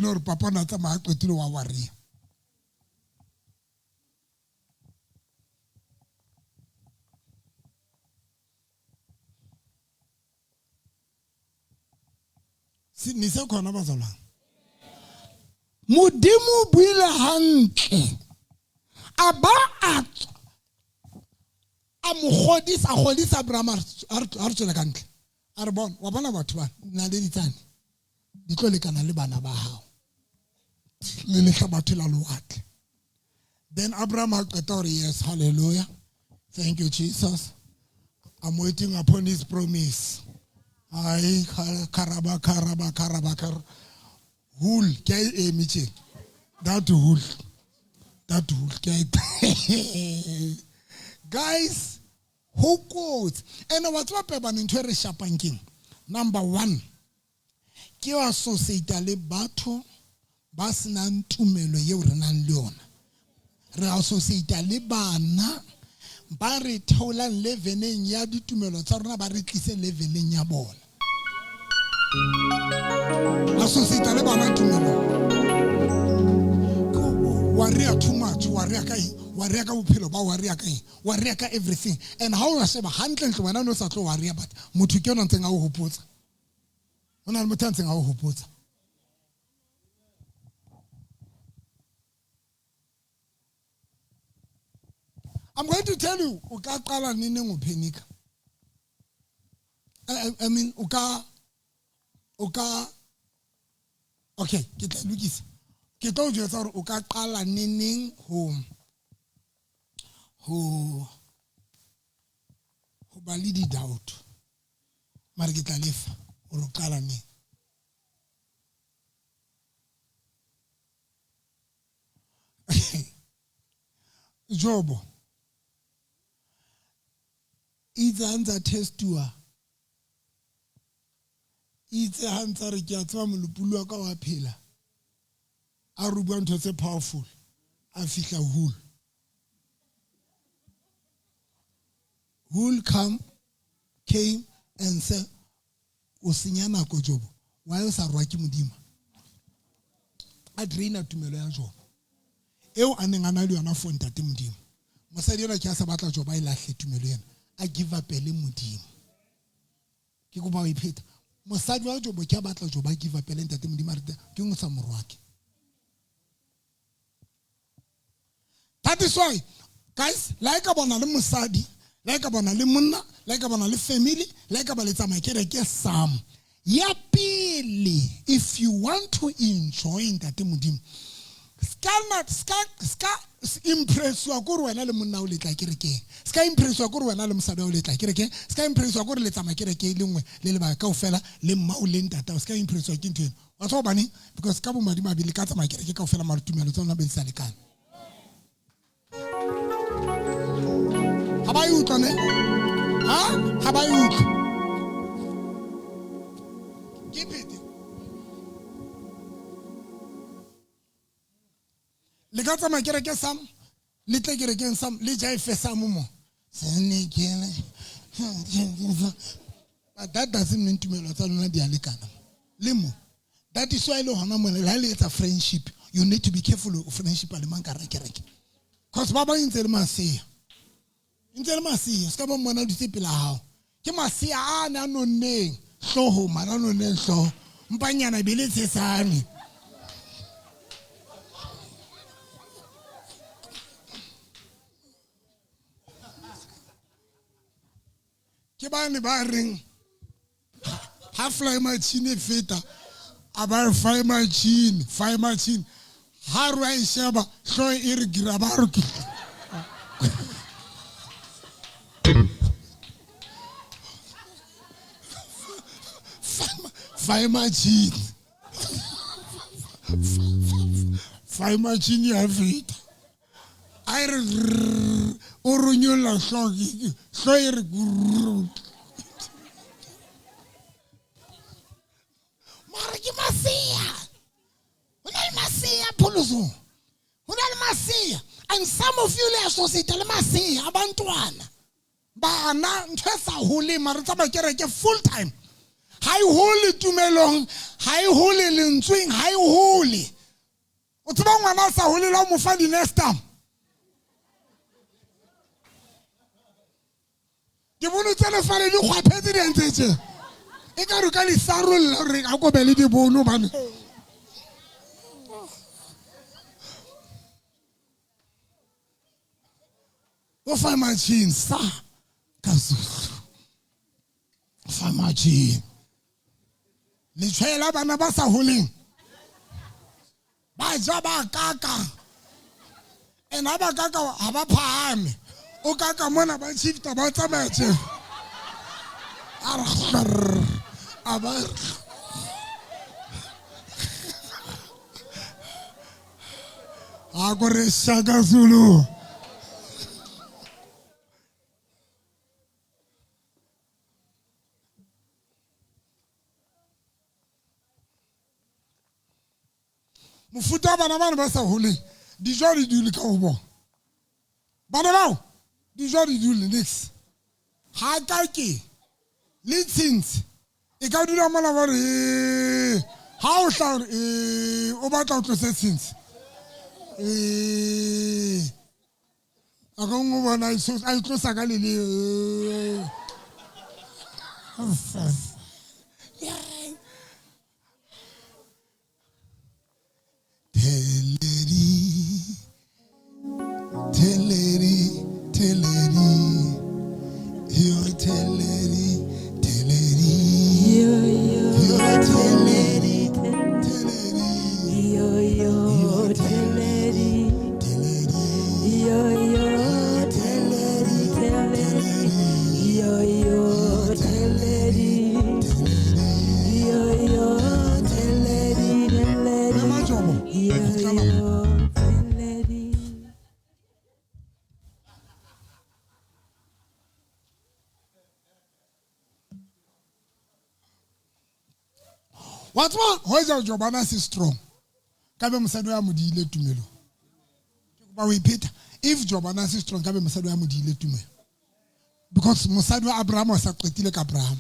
gore papa ona tsamaya qetile wa waria ni se khona bazalwane modimo buile hantle aba a mogodisa Abraham a re tswela ka ntle a re bona wa bona batho ba na le ditsane di tlo lekana le bana ba hao le lehla batho la loatle then Abraham a qeta hore yes hallelujah thank you Jesus I'm waiting upon his promise ai karaba hul ke emiche that hul ke guys who quotes and what's what pe ba ntwe re shapanking number 1 ke wa associate le batho ba sena ntumelo ye re nang le yona re associate le bana ba re tholang leveleng ya ditumelo tsa rona ba re tlise leveleng ya bona associate le bana tumelo waria too much waria ka bophelo ba waria ka everything and how you say ba hantle ntlo wena no sa tlo waria but motho ke yona ntsenga o hopotsa ona le motho ntsenga o hopotsa I'm going to tell you o ka qala nene ngo panic I mean o ka okay ke tla lukisa ke tlo jwetsa gore o ka qala neneng ho ba le di doubt mara ke tla lefa o lo qala ne Jobo itse hantsa testua itse hantsa re ke a tswa molopulu wa ka wa phela a re bua ntho tse powerful a fihla who came and said o senya nako Jobo wa yo sa rwa ke modimo a draina tumelo ya Jobo eo a neng ana le yona for ntate modimo mosadi yona ke a sa batla Jobo a ilahle tumelo yena a give up le modimo ke go ba o ipheta mosadi wa Jobo ke a batla Jobo a give up le ntate modimo a re ke ngo sa morwake. That is why guys like abona le mosadi like abona le monna like abona le family like abana le tsamaya kereke sam ya pele if you want to enjoy ntate modimo ska impress wa gore wena le monna o letla kereke ska impress wa gore wena le mosadi o letla kereke ska impress wa gore le tsamaya kereke le nngwe le ba ka ofela le mma o le ntata ska impress wa ke ntwe wa tso bane because ka bo madimo ba le ka tsamaya kereke ka ofela marutumelo tsona be sa lekana ha ba utlwa ne ha ba utlwa ka tsama kereke sam le tle kerekeng sam le jaife sam mo senekele but that doesn't mean tumelo tsa lona di a lekana le mo that is why le hona mona la le etsa friendship you need to be careful of friendship le man ka kereke cause ba ba ntse le masia ska ba mona di tsepela hao ke masia a na nonneng hloho mana nonneng hloho mpanyana bele tsesane ke bane ba reng ha fly machine feta aba fly machine ha ro a sheba hlo e re gira ba ro ke fly machine ya feta ai re o ronyola hlo e re mara ke masia una le masia pholoso una le masia and some of you le associate le masia abantwana bana ntse sa hole mara tsa ba kereke full time ha e hole tumelong ha e hole lentsweng ha e hole o tsaba ngwana sa hole la mo fa di next time ke bona tsela fale di khwaphetse di ntse e ka re ka le sarolla re a go be le di bono bana o fa machine sa kazu fa machine le tshela bana ba sa holeng ba ja ba kaka ena ba kaka ha ba phame o kaka mona ba shifta ba tsamaetse aba agore shaka zulu mofuta bana ba sa holeng dijo di dule ka ho bona bana bao dijo di dule next ha ka ke le things e ka dula mona ba re ha o tla o batla o tlose things a go mo bona I tlosa ka le What's more, hoja jobana is strong. Kabe msadu ya mudile tumelo. But we repeat, if jobana is strong, kabe msadu ya mudile tumelo. Because msadu wa Abraham was akwetile ka Abraham.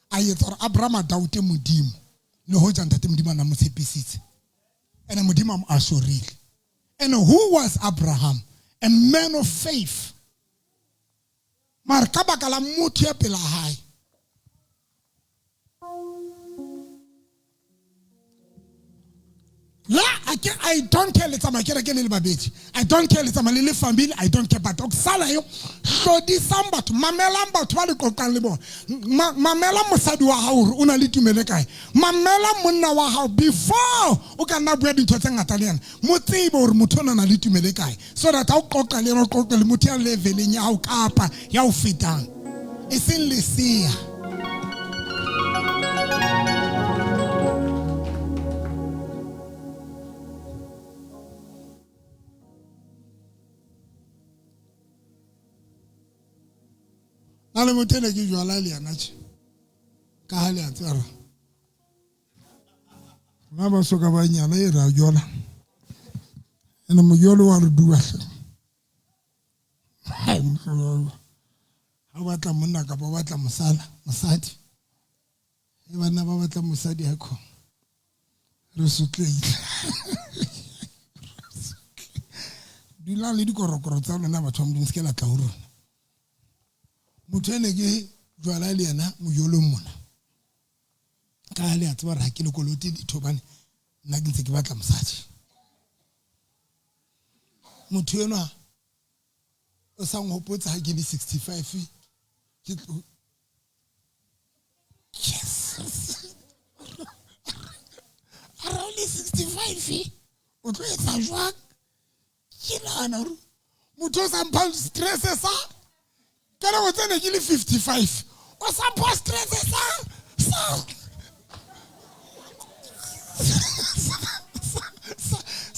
Ayetor Abraham daute mudimu. No hoja ntate mudimu na musepisisi. And mudimu ashorili. And who was Abraham? A man of faith. Markaba kala mutu ya pela hai. I don't care let's make again in babeji. I don't care let's my family. I don't care but oksala yo so this sambat mamela mbat wali kokan libo mamela musadu wa haur una litumele kai mamela munna wa hau before ukana bread into Italian mutibo or mutona na litumele kai so that au kokan lero kokan mutia level nya au kapa ya ufitang isin lisia. Ale motene ki jwala le anachi ka hale atsara mama soka banyana e ra jola ene mojolo wa re dua hle hai mojolo ha o batla monna ka ba batla mosadi e bana ba batla mosadi ha kho re sutleile dula le dikorokoro tsa lona batho ba modimo se ke la tla ho rona motho ene ke jwala le yena mojolo mona ka le a tseba re ha ke le koloti dithobane nna ke ntse ke batla mosadi motho enwa o sa ngopotsa ha ke le 65 ke yes around 65 o tlo etsa jwang ke nana hore motho o sa mpha stress sa ka re o tsene ke le 55 o sa mpha stress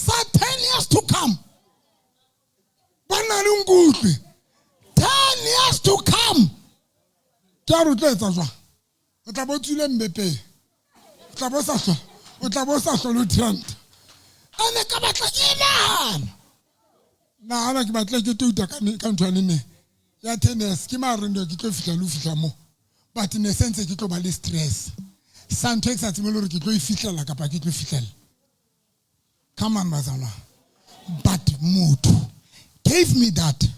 sa 10 years to come bana le ngutwe 10 years to come ke a re tlo etsa jwang o tla bo tswile mbepe o tla bo sa hlolo trend ane ka batla ke nana ke batla ke tuta ka ntho ne ya tennis ke marendo ke tlo fihla mo but in a sense ke tlo ba le stress santo e sa tsemelo re ke tlo e fihlela kapa ke tlo fihlela come on bazana but motho gave me that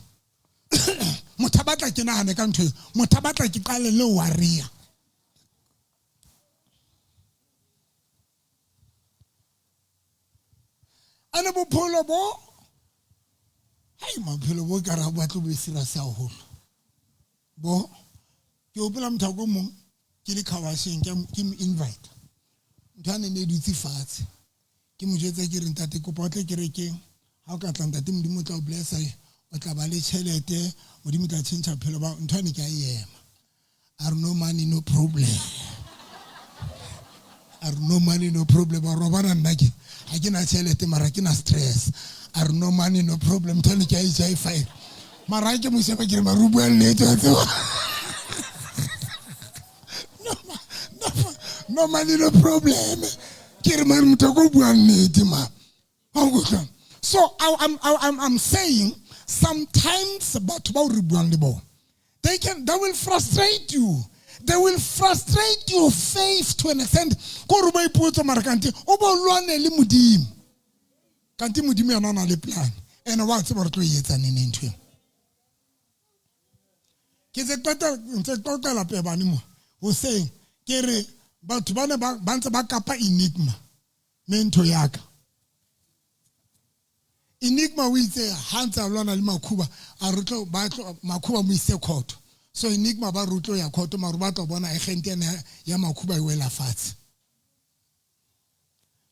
motho batla ke nahane ka ntho motho batla ke qale le waria ana bophelo bo hai maphelo bo ka ra batlo bo sira sa holo bo ke opela mthako mong ke le khawasheng ke mo invite nthane ne dutse fatshe ke mo jwetsa ke re ntate kopa o tle kerekeng ha o ka tla ntate modimo tla o blessa o tla ba le tšhelete modimo tla tšhentšha bophelo ba nthane ke a ema are no money no problem are no money no problem ba robana nna ke ha ke na tšhelete mara ke na stress are no money no problem nthane ke a hi5 mara ke mo sheba ke re marubu le tso no money no problem ke re mara motho bua nnete ma so I'm saying sometimes batho ba o re buang le bona they will frustrate you. They will frustrate your faith to an extent. Ko ba ipotsa mara kanti o bo lwane le modimo. Kanti modimo yana na le plan. Ene wa tseba re tlo etsa nene ntwe. Ke se tota la pe bani mo. O saying ke re batho bana ba ntse ba kapa enigma. Mento yaka. Enigma we say hantsa lwana le makhuba a rutlo ba makhuba mo ise court. So enigma ba rutlo ya court maru ba tlo bona agente ya makhuba e wela fatshe.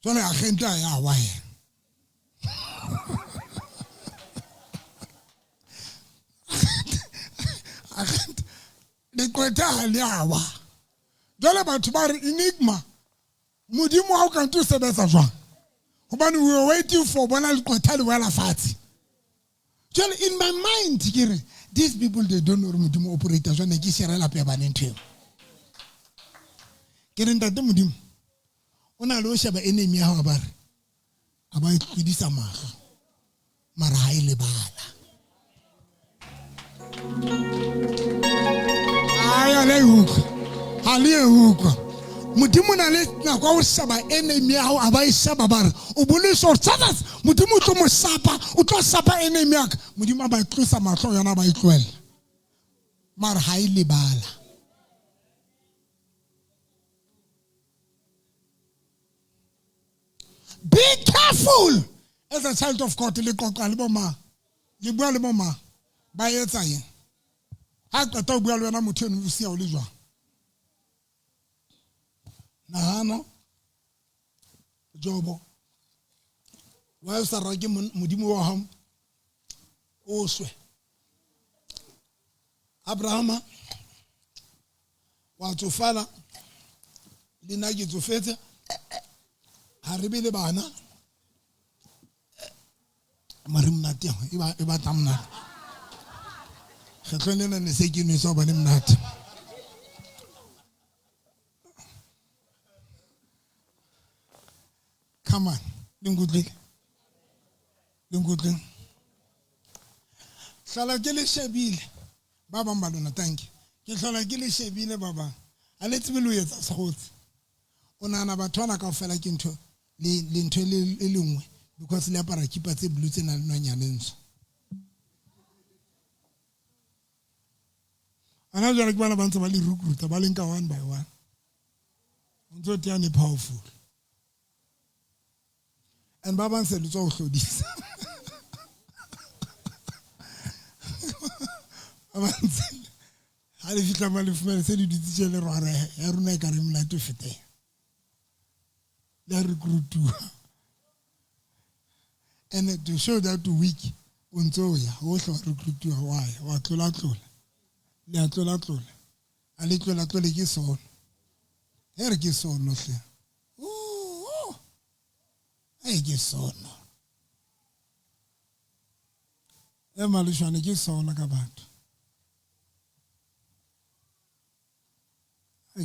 So le agente ya wa ye. Agente le kweta le awa. Jole batho ba re enigma modimo ha o ka ntse sebetsa jwang. We were waiting for bona le kweta le wela fatshe. Jole in my mind kire these people they don't know modimo operator jwane ke sherela pe ba nentwe. Ke re ntate modimo ona le o sheba enemy ya ha ba re aba ikudisa maga mara ha ile bala aya le huko hali huko modimo na le na kwa o sheba enemy ya ha aba ishaba ba re o bole so tsadas modimo tlo mo sapa o tlo sapa enemy ya modimo ba tlosa mahlo yana ba itlwela mara ha ile bala. Be careful as a child of God. Le qoqa le boma le bua le boma ba etsa eng ha qeta o bua le wena motho eno o sia o le jwang nahana Jobo wa sa ra ke modimo wa hao o swe Abrahama wa tsofala le nna ke tsofetse ha re bile bana mare mnate e ba tamna kgetlone ne se ke ne so bane mnate come on dingudle le nkutleng hlola ke le shebile ba bang ba lona tanki ke hlola ke le shebile ba bang a le tsebe le ho etsa segotsi o nana batho bana kaofela ke ntho le ntho le lengwe because le apara kipa tse blue tse nang le nonyane ntsho ana jara ke bana ba ntse ba le recruiter ba leng ka one by one ntso tiane powerful and ba bang se le tswa ho hlodisa avanti ha le fitla ma le fumane se di ditse le rware ya runa e ka re molato fete le recruiter and to show that week untso ya ho hlo recruiter wa tlola le a tlola a le tlola ke sono ere ke sono hle ke sono malishwane ke sono ka batho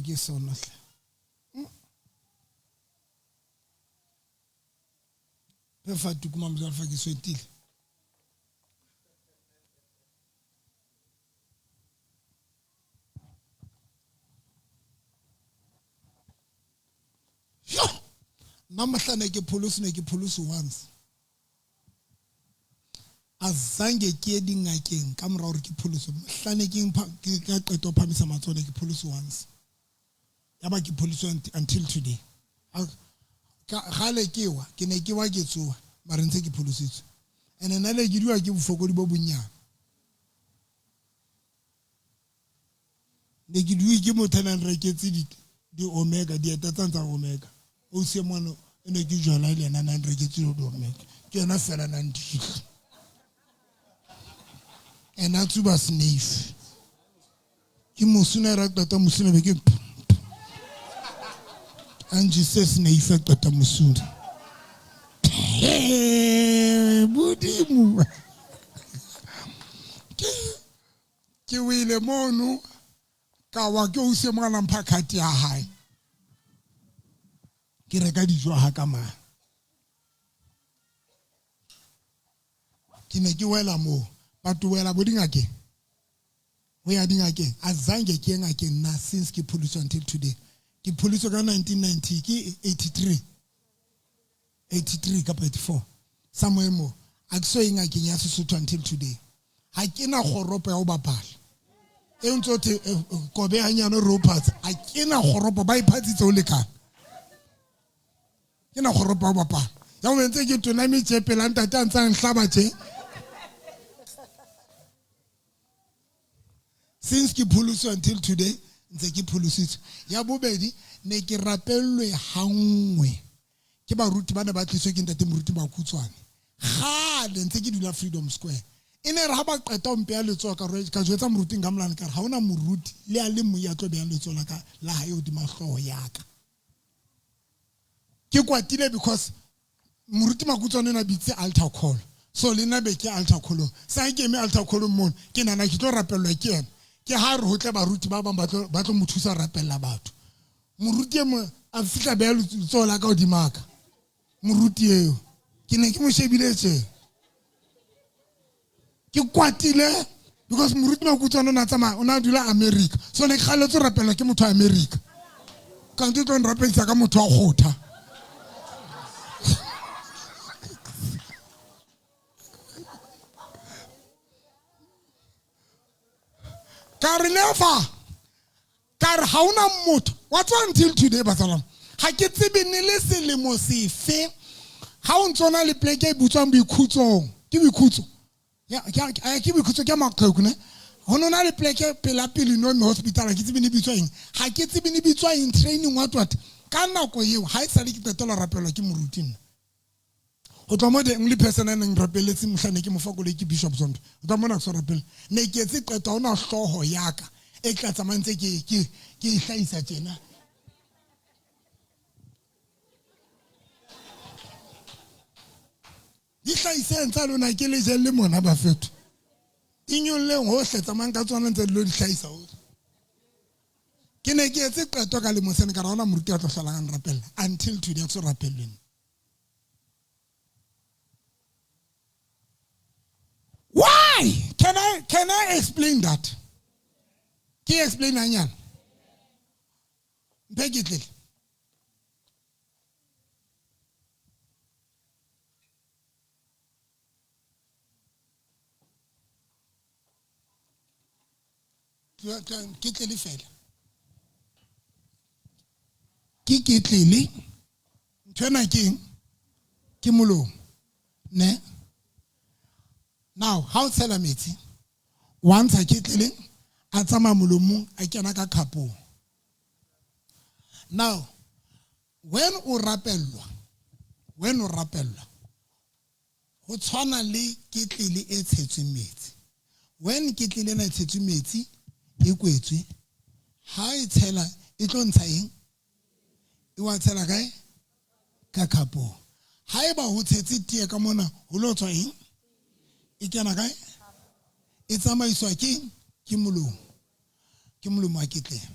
ke sono hle pefa tukuma mzalfa ke swetile namahlane ke pholosi once azange ke dingakeng ka mora hore ke pholoso hlane ke ka qeto phamisa matsone ke pholosi once ya ba ke pholoso until today gale ke wa ke ne ke wa ke tsoa mara ntse ke pholositswe ene nna le ke diwa ke bofokodi bo bonnyane ne ke diwe ke mothalang reketse di omega di etatsa omega o se mwana ene ke jwala le nna nna reketse di omega ke yona fela nna ndile ena tsuba sniff ke mosuna ra tata mosuna be ke Angie says na ife tata mosuna budimu ke wile mono ka wa ke o se mwana mphakati ya hae ke reka dijo ha ka ma ke ne ke wela mo batho wela bodingake we ya dingake azange ke ngake na since ke pholoso until today ke pholoso ka 1990 ke 83 ka 84 somewhere mo a tso ingake ya Sesotho until today ha ke na goropo ya o bapala e ntse te kobe hanyane ropats a ke na goropo ba iphatsitse o lekana ke na goropo ya o bapala ya o ntse ke tona me tshepela ntata ntsang hlaba tse since ke pholoso until today ntse ke pholositswe ya bobedi ne ke rapellwe hangwe ke baruti bana ba tliswe ke ntate moruti ba khutswane gale ntse ke dula Freedom Square ene re ha ba qeta mpe ya letso ka jwetsa moruti ngamlana ka ha ona moruti le a le mo ya tlo be ya letso la ka la ha yo di mahloho yaka ke kwatile because moruti makhutswane na bitse altar call so le na be ke altar call sa ke me altar call mo ke nana ke tlo rapellwa ke ena ke ha re hotle baruti ba bang ba tlo mothusa rapella batho moruti mo a fitla be ya letso la ka o di maka moruti eo ke ne ke mo shebiletse ke kwatile because moruti makhutswane na tsama ona dula America so ne khale tso rapela ke motho wa America ka ntse tlo nrapetsa ka motho wa gotha kare never kare ha una motho what's until today batsalang ha ke tsebe ne le selemo sefe ha o ntsona le pleke e butswang boikhutsong ke boikhutso ya ke boikhutso ke maqheku ne hono na le pleke pela pele no me hospital ke tsebe ne bitswa eng ha ke tsebe ne bitswa eng training what ka nako eo ha e sa le ke tetela rapelwa ke moruti nna o tla mo the only person a neng rapeletse mohlane ke mofakole ke Bishop Zondo o tla mona so rapela ne ke tse qeta ona hloho yaka e tla tsamantse ke ihlaisa tjena di hlaisa ntsa lona ke le jelle mona ba fetho inyolle ho hletsa mang ka tsona ntse lo di hlaisa ho ke ne ke tse qeto ka le mosene ka rona moruti a tlo hlalang rapella until today so rapelleng Can I explain that? Can you explain that? Beg it. Kitlele fela. Ki kitlele. Ntwana king. Ki molomo. Ne? Now, how tell metsi? Once a kitlele, a tsama molomo, a kena ka khapo. Now, when o rapellwa, ho tshwana le kitlele e tshetsweng metsi. When kitlele na tshetswe metsi, e kwetswe, ha e tshela e tlo ntsha eng? E wa tshela kae? Ka khapo. Ha eba ho tshetse tie ka mona ho lo tswa eng? E kena kae? E tsamaiswa ke molomo. Ke molomo a kitlele.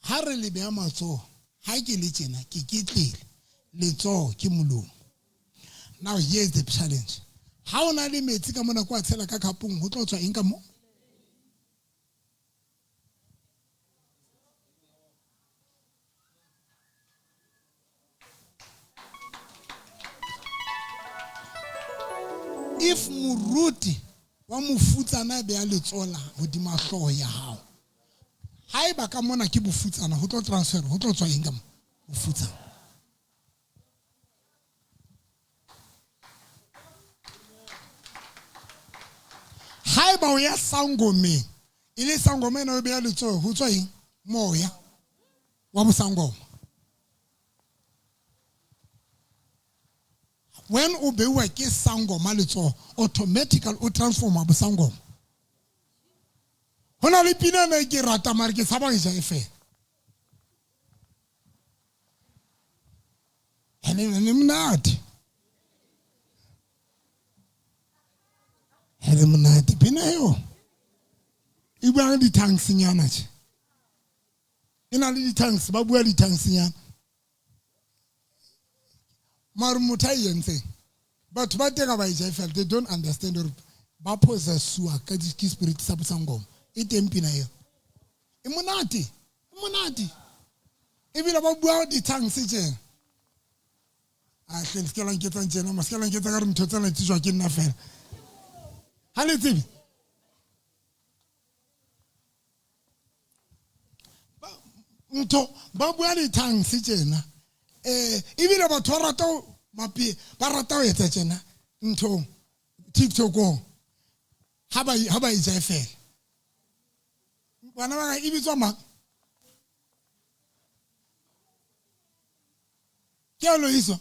Ha re le beha matsoho, ha ke le tjena ke kitlele, letsoho ke molomo. Now here's the challenge. Ha o na le metsi ka mona kwa tshela ka khapong ho tlo tswa eng ka mo? If muruti wa mofutsana be a letsola hodima hloho ya hao, ha eba ka mona ke bofutsana ho tlo transfer ho tlo tswa eng ka mo bofutsana? Ha eba o ya sangomeng, ile sangoma ena o be a letsoho ho tswa eng? Moya wa bosangoma. When o bewa ke sangoma letsoho, automatically o transforma bosangoma. Hona le pina na ke rata mara ke saba ja efe. Ene mnati. Ene mnati pina yo. Iba di tanks nyana tje. Ina le di tanks ba bua di tanks nyana. Mar mutai yentse. But ba teka ba ja efe, they don't understand or ba possess suwa ka di spirit sa bosangoma. Itempina yo. Imonati. Ebile ba bua di tanks tje. A hle se la nketsa ntjena, ma se la nketsa ka re ntho tsena tswa ke nna fela. Ha le tsebe. Ntho ba bua di tanks tjena. Ebile batho ba rata mapi ba rata ho etsa tjena ntho TikTok ha ba itse fela. Bana ba ibitswa mang? Ke a lo iso.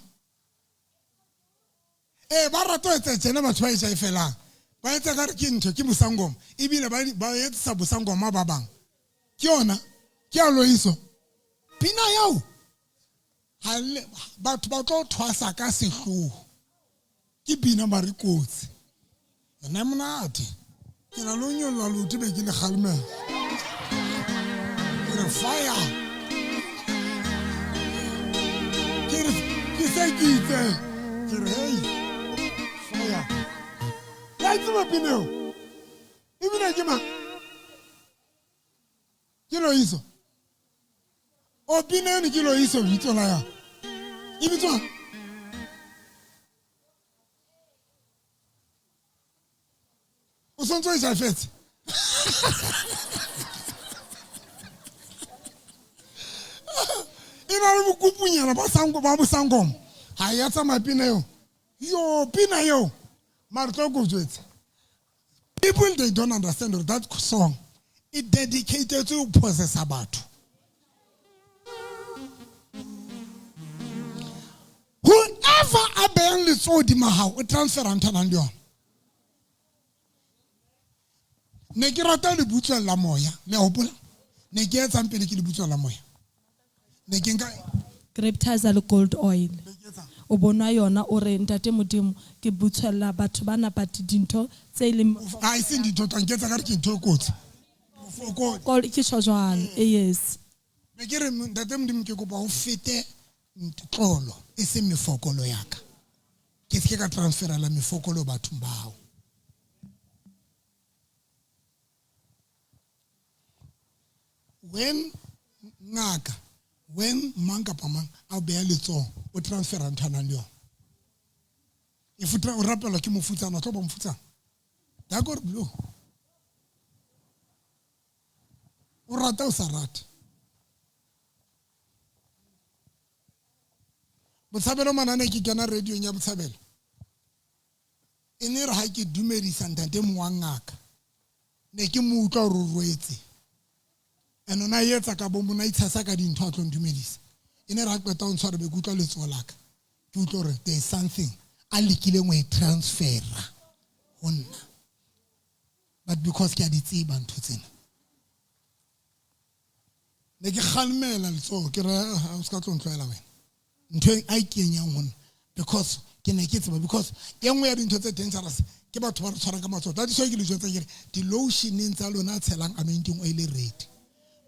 Ba rata ho etsa tjena batho ba itse fela. Ba etsa ka re ke ntho ke bosangoma. Ebile ba etsa bosangoma ba bang. Ke yona. Ke a lo iso. Pina yao. Batho ba tlo thwasa ka sehloho. Ke bina mare kotsi. Nna monate. Ke na lo nyolla lo tebe ke le khalme. Ke fire. Ke se ke itse. Ke re hey. Fire. Ya tsema pino. Ibina ke ma. Ke lo iso. O pina ni ke lo iso bitsola ya. Ibitswa. O sontso isa fete. Ina re mokupunyana ba bosangoma. Ha ya tsama pina yo. Yo pina yo. Marto go jwetsa. People they don't understand that song. It dedicated to possess batho. Whoever a beang letsoho di mahao o transfer antana le yona. Ne ke rata le butswa la moya, le hopola. Ne ke etsa mpele ke le butswa la moya. Ne ke nka Grapetizer le gold oil. O bona yona o re ntate modimo ke butswela batho ba napati dintho tse le a ise dintho tsa nketsa ka re ke ntho kotsi. Call ke shojwana. Yes. Ne ke re ntate modimo ke kopa ho fete tlolo e se mefokolo ya ka. Ke se ka transfera la mefokolo bathong ba hao. when ngaka, when mang kapa mang a beya letsoho o transfera ntho a nang le yona. If o rapelwa ke mofutsana o tlo ba mofutsana. Dark or blue. O rata o sa rate. Botshabelo manane ke kena radio nya botshabelo. E ne re ha ke dumedisa ntate mo wa ngaka. Ne ke mo utlwa o rorwetse. Eno na yetsa ka bo mona itshasa ka dintho a tlo ndumedisa. E ne re ha qeta o ntshware be ke utlwa letsoho laka. Ke utlwa re there is something a lekile ngwe transfer honna. But because ke a di tseba ntho tsena. Ne ke khalmela letsoho ke re o ska tlo ntloela wena. Ntho ai kenyang honna because ke ne ke tseba because ye nngwe ya dintho tse dangerous ke batho ba re tshwarang ka matsoho. That is why ke le jwetsa ke re di lotion tsa lona tshelang anointing oil red.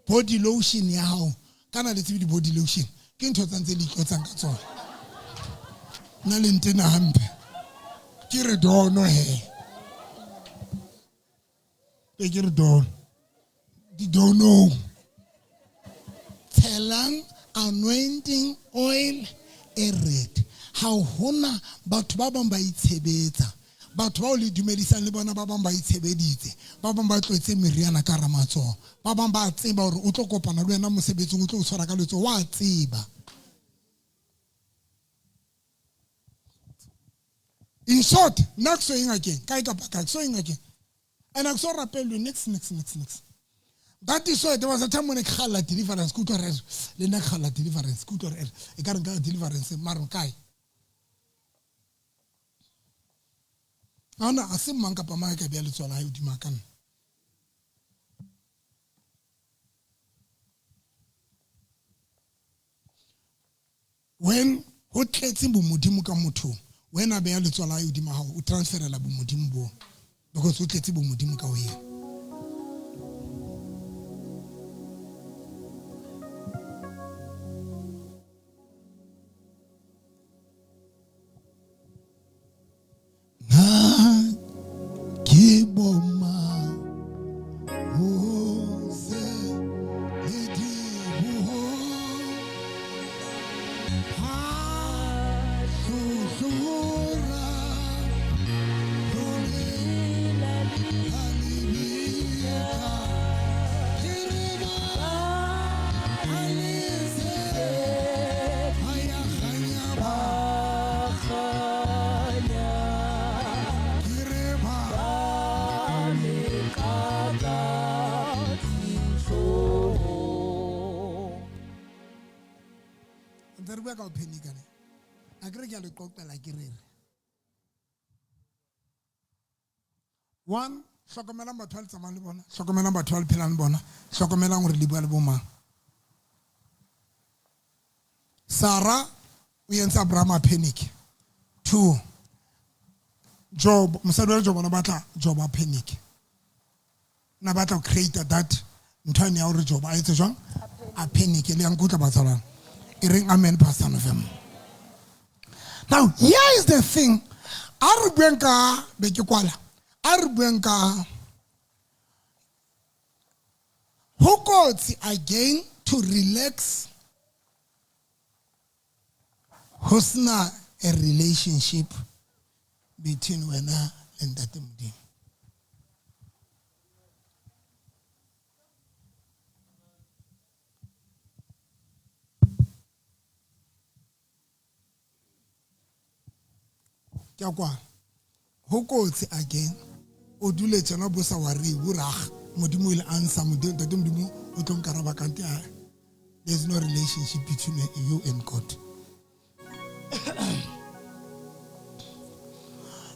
Body lotion ya hao kana le tsebe di body lotion ke ntho tsa ntse le iklotsang ka tsona. Na le ntena hampe ke re dono he ke re dono di dono tshelang anointing oil e red. Ha hona batho ba bang ba itshebetsa, batho ba o le dumedisang le bona ba bang ba itshebeditse, ba bang ba tlotse meriana ka ramatsoho, ba bang ba tseba hore o tlo kopana le wena mosebetsing o tlo o tshwara ka letsoho wa tseba. In short, next so again, kai kapa kai so again. And I saw rapelu next. That is why there was a time when I khala deliverance kuto re le na khala deliverance kuto re e ka re ka deliverance marong kai. Ana asim mang kapa mang ka bia le tsona ha udima kana. When ho tletse bo modimo ka motho when a beya letsola ya udima hao o transferela bo modimo bo because o tletse bo modimo ka ho yena. One, hlokomela batho ba tsamayang le bona, hlokomela batho ba phelang le bona, hlokomela gore le bua le bo mang. Sarah o entse Abraham a panic. 2, Job, mosadi wa Job na batla Job a panic. Na batla create that ntho ya hore Job a etse jwang a panic le yang kutla batsalana. E reng amen pastor November. Now here is the thing. A re bueng ka be ke kwala. A re bueng ka ho kotsi again to relax ho sena a relationship between wena and Ntate Modimo. Ke kwa ho kotsi again o dule tsena bo sa wari burag Modimo ile answer Modimo Ntate Modimo o tlo nkaraba kante there's no relationship between you and God.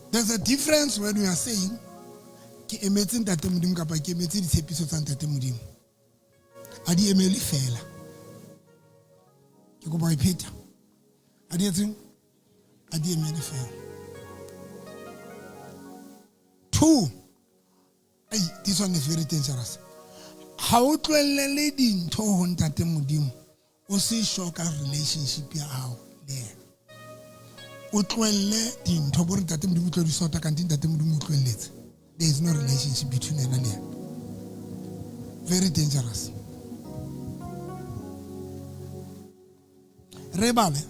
There's a difference when we are saying ke emetse Ntate Modimo kapa ke emetse ditshepiso tsa Ntate Modimo. A di emeli fela. Ke go ba iphetha. A di etseng? A di emeli fela. 2, this one is very dangerous. Ha o tlwelele dintho ho Ntate Modimo o se shoka relationship ya hao there. O tlwelele dintho bo Ntate Modimo tlo di sota ka Ntate Modimo o tlweletse. There is no relationship between them and them. Very dangerous. Rebale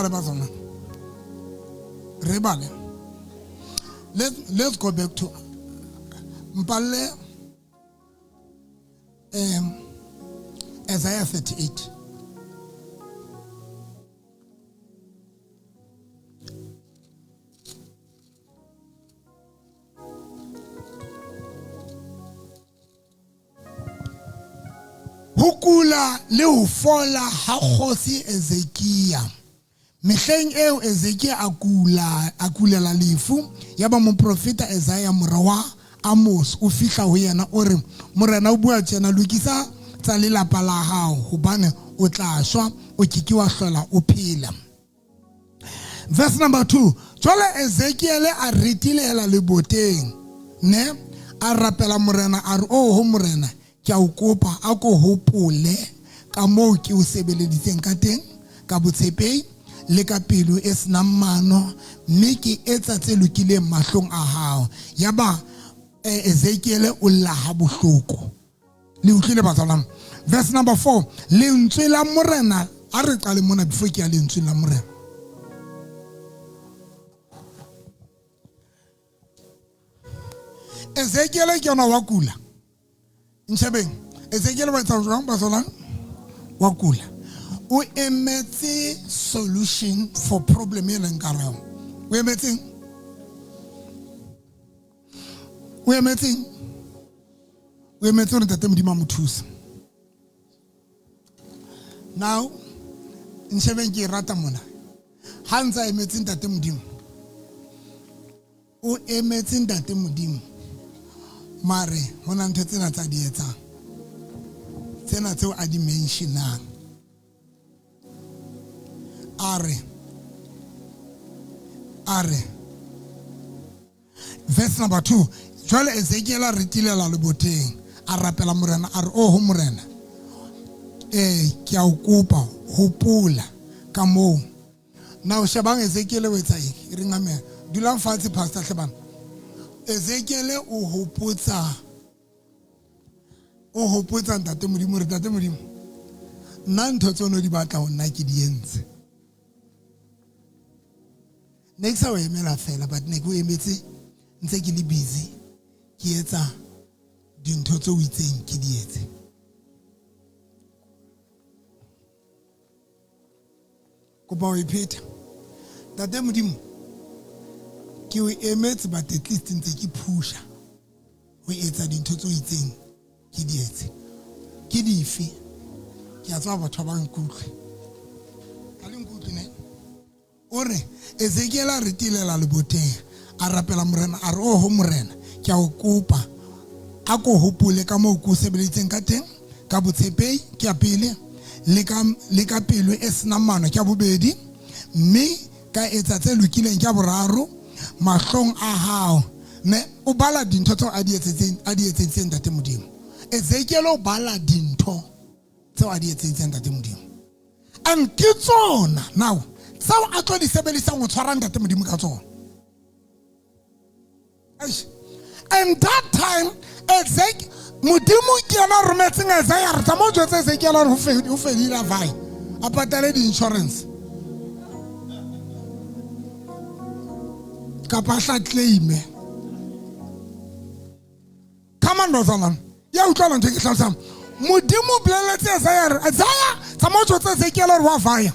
bazona. Rebale. Let's go back to Mpale Isaiah 38. Hukula le ho fola ha kgosi Ezekia. Mehleng eo Ezekia akulela lefu yaba moprofeta Isaiah morawa Amos o fihla ho yena o re morena o bua tjena lokisa tsa lelapa la hao hobane o tla shwa o keke wa hlola o phela. Verse number 2. Jwale Ezekiel a retilela leboteng ne a rapela morena a re o ho morena ke a o kopa a ko hopole ka moo ke o sebeleditseng ka teng ka botshepehi le ka pelo e senang mano mme ke etsa tse lokileng mahlong a hao. Yaba Ezekiel o laha bohloko. Le utlwile batswalang. Verse number 4. Lentswe la morena a re qale mona before ke ya lentswe la morena. Ezekiel ke yona wa kula. Ntshebeng Ezekiel ba etsa jwang batswalang? Wa kula. O emetse solution for problem e leng ka rao. O emetseng? O emetseng? O emetse hore ntate Modimo a mo thusa. Now ntshebeng ke rata mona. Ha ntse emetse ntate Modimo. O emetse ntate Modimo. Mare hona ntho tsena tsa di etsang. Tsena tseo a di mentionang. Are. Verse number 2. Jwale Ezekiel a retilela leboteng a rapela morena a re o ho morena ke a o kopa hopola ka moo. Now shebang Ezekiel o etsa eng? Re ngame dulang fatshe pastor Hlebana. Ezekiel o hopotsa ntate Modimo re ntate Modimo nna ntho tse no di batla ho nna ke di entse. Next time we emela fela but ne go emetse ntse ke le busy ke etsa dintho tse o itseng ke di etse. Kopa o iphetha ntate Modimo ke o emetse but at least ntse ke pusha o etsa dintho tse o itseng ke di etse. Ke dife ke a tsaba batho ba nkutlwe a le nkutlwe ne ore Ezekiel a retilela leboteng a rapela morena a re o ho morena ke a o kopa a ko hopole ka moo ko sebeleditseng ka teng ka botshepehi ke a pele le ka pelo e senang mano ke a bobedi mme ka etsa tse lokileng ke a boraro mahlong a hao. Ne o bala dintho tseo a di etsetseng ntate Modimo. Ezekiel o bala dintho tseo a di etsetseng ntate Modimo. And ke tsona now tseo a tlo di sebedisang ho tshwara ntate Modimo ka tsona. And that time Modimo ke yena rometseng Isaiah re tsa mo jwetsa Ezekiel ho fedile vai a patale di insurance kapa hla claim. Come on bazalang ya utlwana ntse ke hlalosang Modimo bleletse Isaiah tsa mo jwetsa Ezekiel re wa vai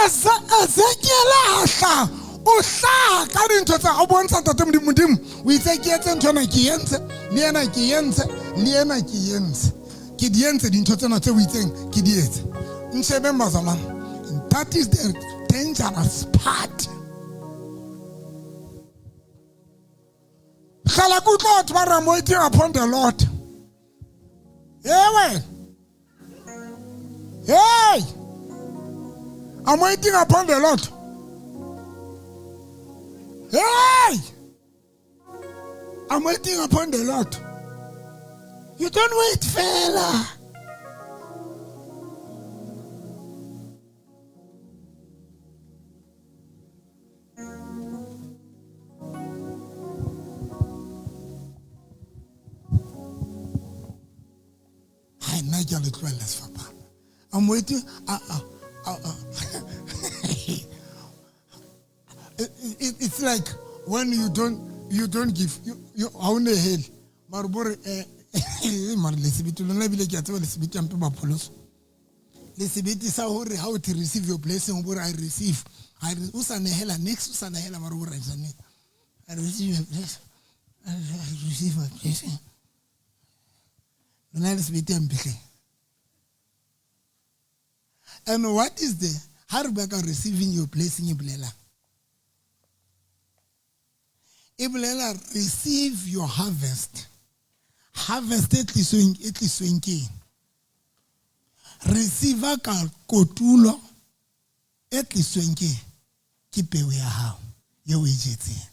Ezekiel ha o hla ka dintho tsa o bontsha ntate Modimo o itse ke etse ntho na ke entse le ena ke entse le ena ke entse ke di entse dintho tsena tse o itseng ke di etse. Ntshebe bazalang, that is the dangerous part. Khala kutlo batho ba ramo waiting upon the Lord. Hey, I'm waiting upon the Lord. Hey, I'm waiting upon the Lord. You don't wait, fella. ke a le tloela sefapano. I'm waiting. It's like when you don't give, you own a hell. Marubore, Marlesibit, Lonabile Gato, Lesibit and Papapolos. Lesibit is how to receive your blessing, where I receive. I Usana Hela, next Usana Hela Marubore. I receive your blessing. I receive my blessing. And what is the Harbaka receiving your blessing, Iblela? Iblela, receive your harvest. Harvest it is swinky. Receive a kotulo it is swinky. Keep away how your wages.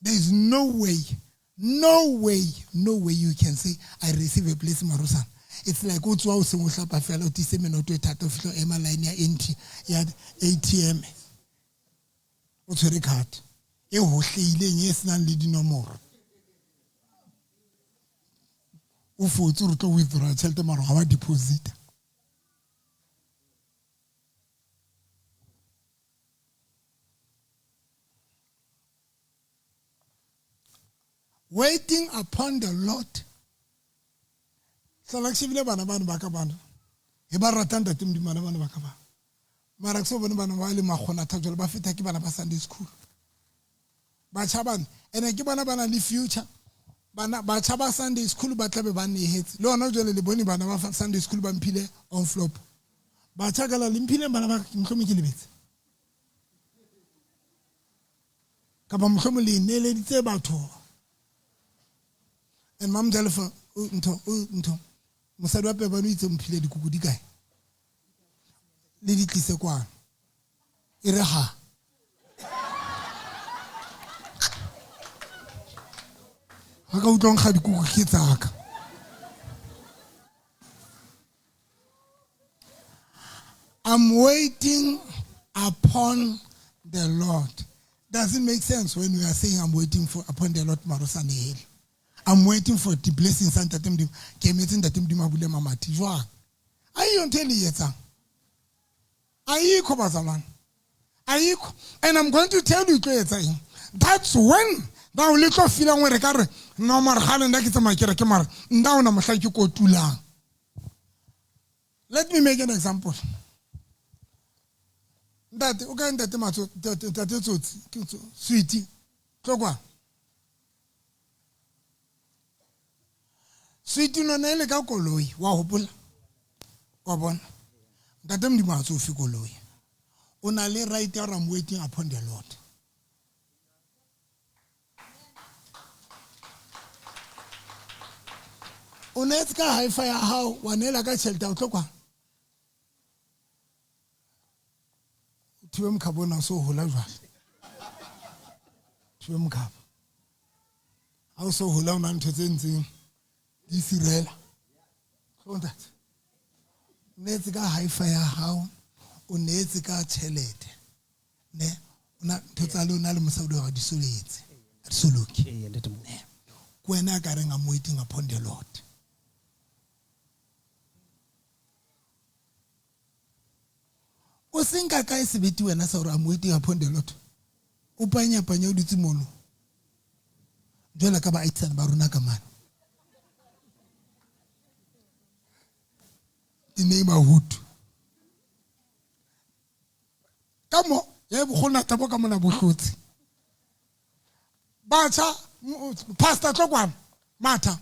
There is no way you can say, I receive a blessing, Marusan. It's like what's wow, so much up a fellow to say, no, to a tattoo, Emma line, ATM. What's your card? You will say, yes, none leading no more. Ufo to withdraw, tell them our deposit. Waiting upon the Lord. So like she bana bakabana. Ibaratanda tim di mana bakaba. Marakso bana wali makhona tajol ba fita ki bana Sunday school. Ba chaban ene ki bana the future. Bana ba chaba Sunday school ba tlabe ba ne hit. Lo na jole le boni bana ba Sunday school ba mpile on flop. Ba chagala limpile bana ba mkhomi kilibet. Kaba mkhomi le nele ditse batho. And mom telephone, Musadu Pebanu is on Pile de Kukudikai. Lady Kisekwa. Iraha. I go down had Kukitaka. I'm waiting upon the Lord. Does it make sense when we are saying I'm waiting upon the Lord Marusani Hill? I'm waiting for the blessings and that them came in that them mabule mamati. Joa. Are you on telling yet? Are you Kobazaman? Are you? And I'm going to tell you that's when that little feeling when the car no more Holland that is my Kerakemar down I'm like you go too long. Let me make an example. That okay that is sweetie. Togwa. Sweetie no nele ka koloi wa hopola wa bona ntate mdimo a tsofi koloi o na le right ya I'm waiting upon the Lord. O ne tska high fire how wa nela ka shelter o tlokwa thiwe mkhabona so hola jwale thiwe mkhaba a o so hola una ntho tse ntseng Disirela. So that. Netzika high fire how unetzika chelete. Ne una totalo na le musaudo wa disoletse. Disoloki. Kwena kareng I'm waiting upon the Lord. O singa ka isibiti wena sa I'm waiting upon the Lord. Upanya panya uditimono. Jola ka ba itsan ba runa ka man. The neighborhood. Come on, you have to tabo kama na bushoti. Bacha, Pastor Togwan, Mata.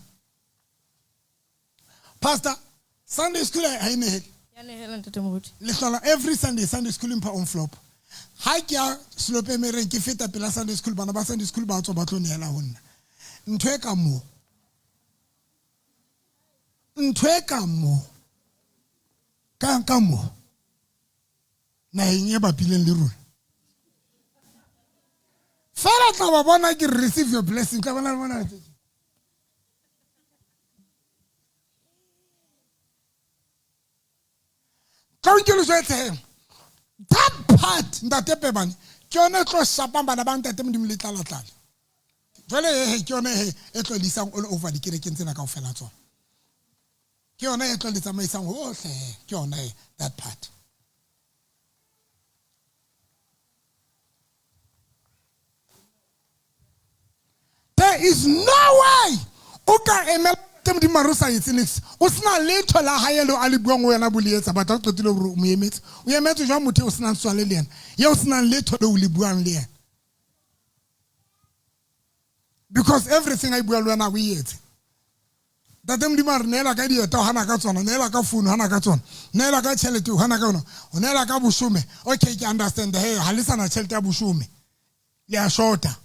Pastor, Sunday school I ne. Listen, every Sunday school in on flop. Hakia slope me renki feta pela Sunday school bana ba Sunday school ba tso batlo ne la honna. Ntwe ka mo. Kankamo na yenye ba pileng le rona fela tla ba bona ke receive your blessing tla bona that part ntate pebane ke yone tlo shapa bana ba ntate modimo le tlala jole ke yone e tlo lisang all over di kerekeng tsena kaofela tsona ke yona e tlo le tsamaisang hohle ke yona that part. There is no way o ka emela Modimo maro sa etse niks o sena letho la haelo a le buang o yena bolietsa batho a qetile hore mo emetse o emetse jwa motho o sena tswale le yena ye o sena letho le o le buang le yena because everything I bua le wena o etse Tate Modimo a re neela ka dieta o hana ka tsona neela ka phone hana ka tsona neela ka tšhelete o hana ka yona o neela ka boshome okay ke understand he ha le sana tšhelete ya boshome le a shorta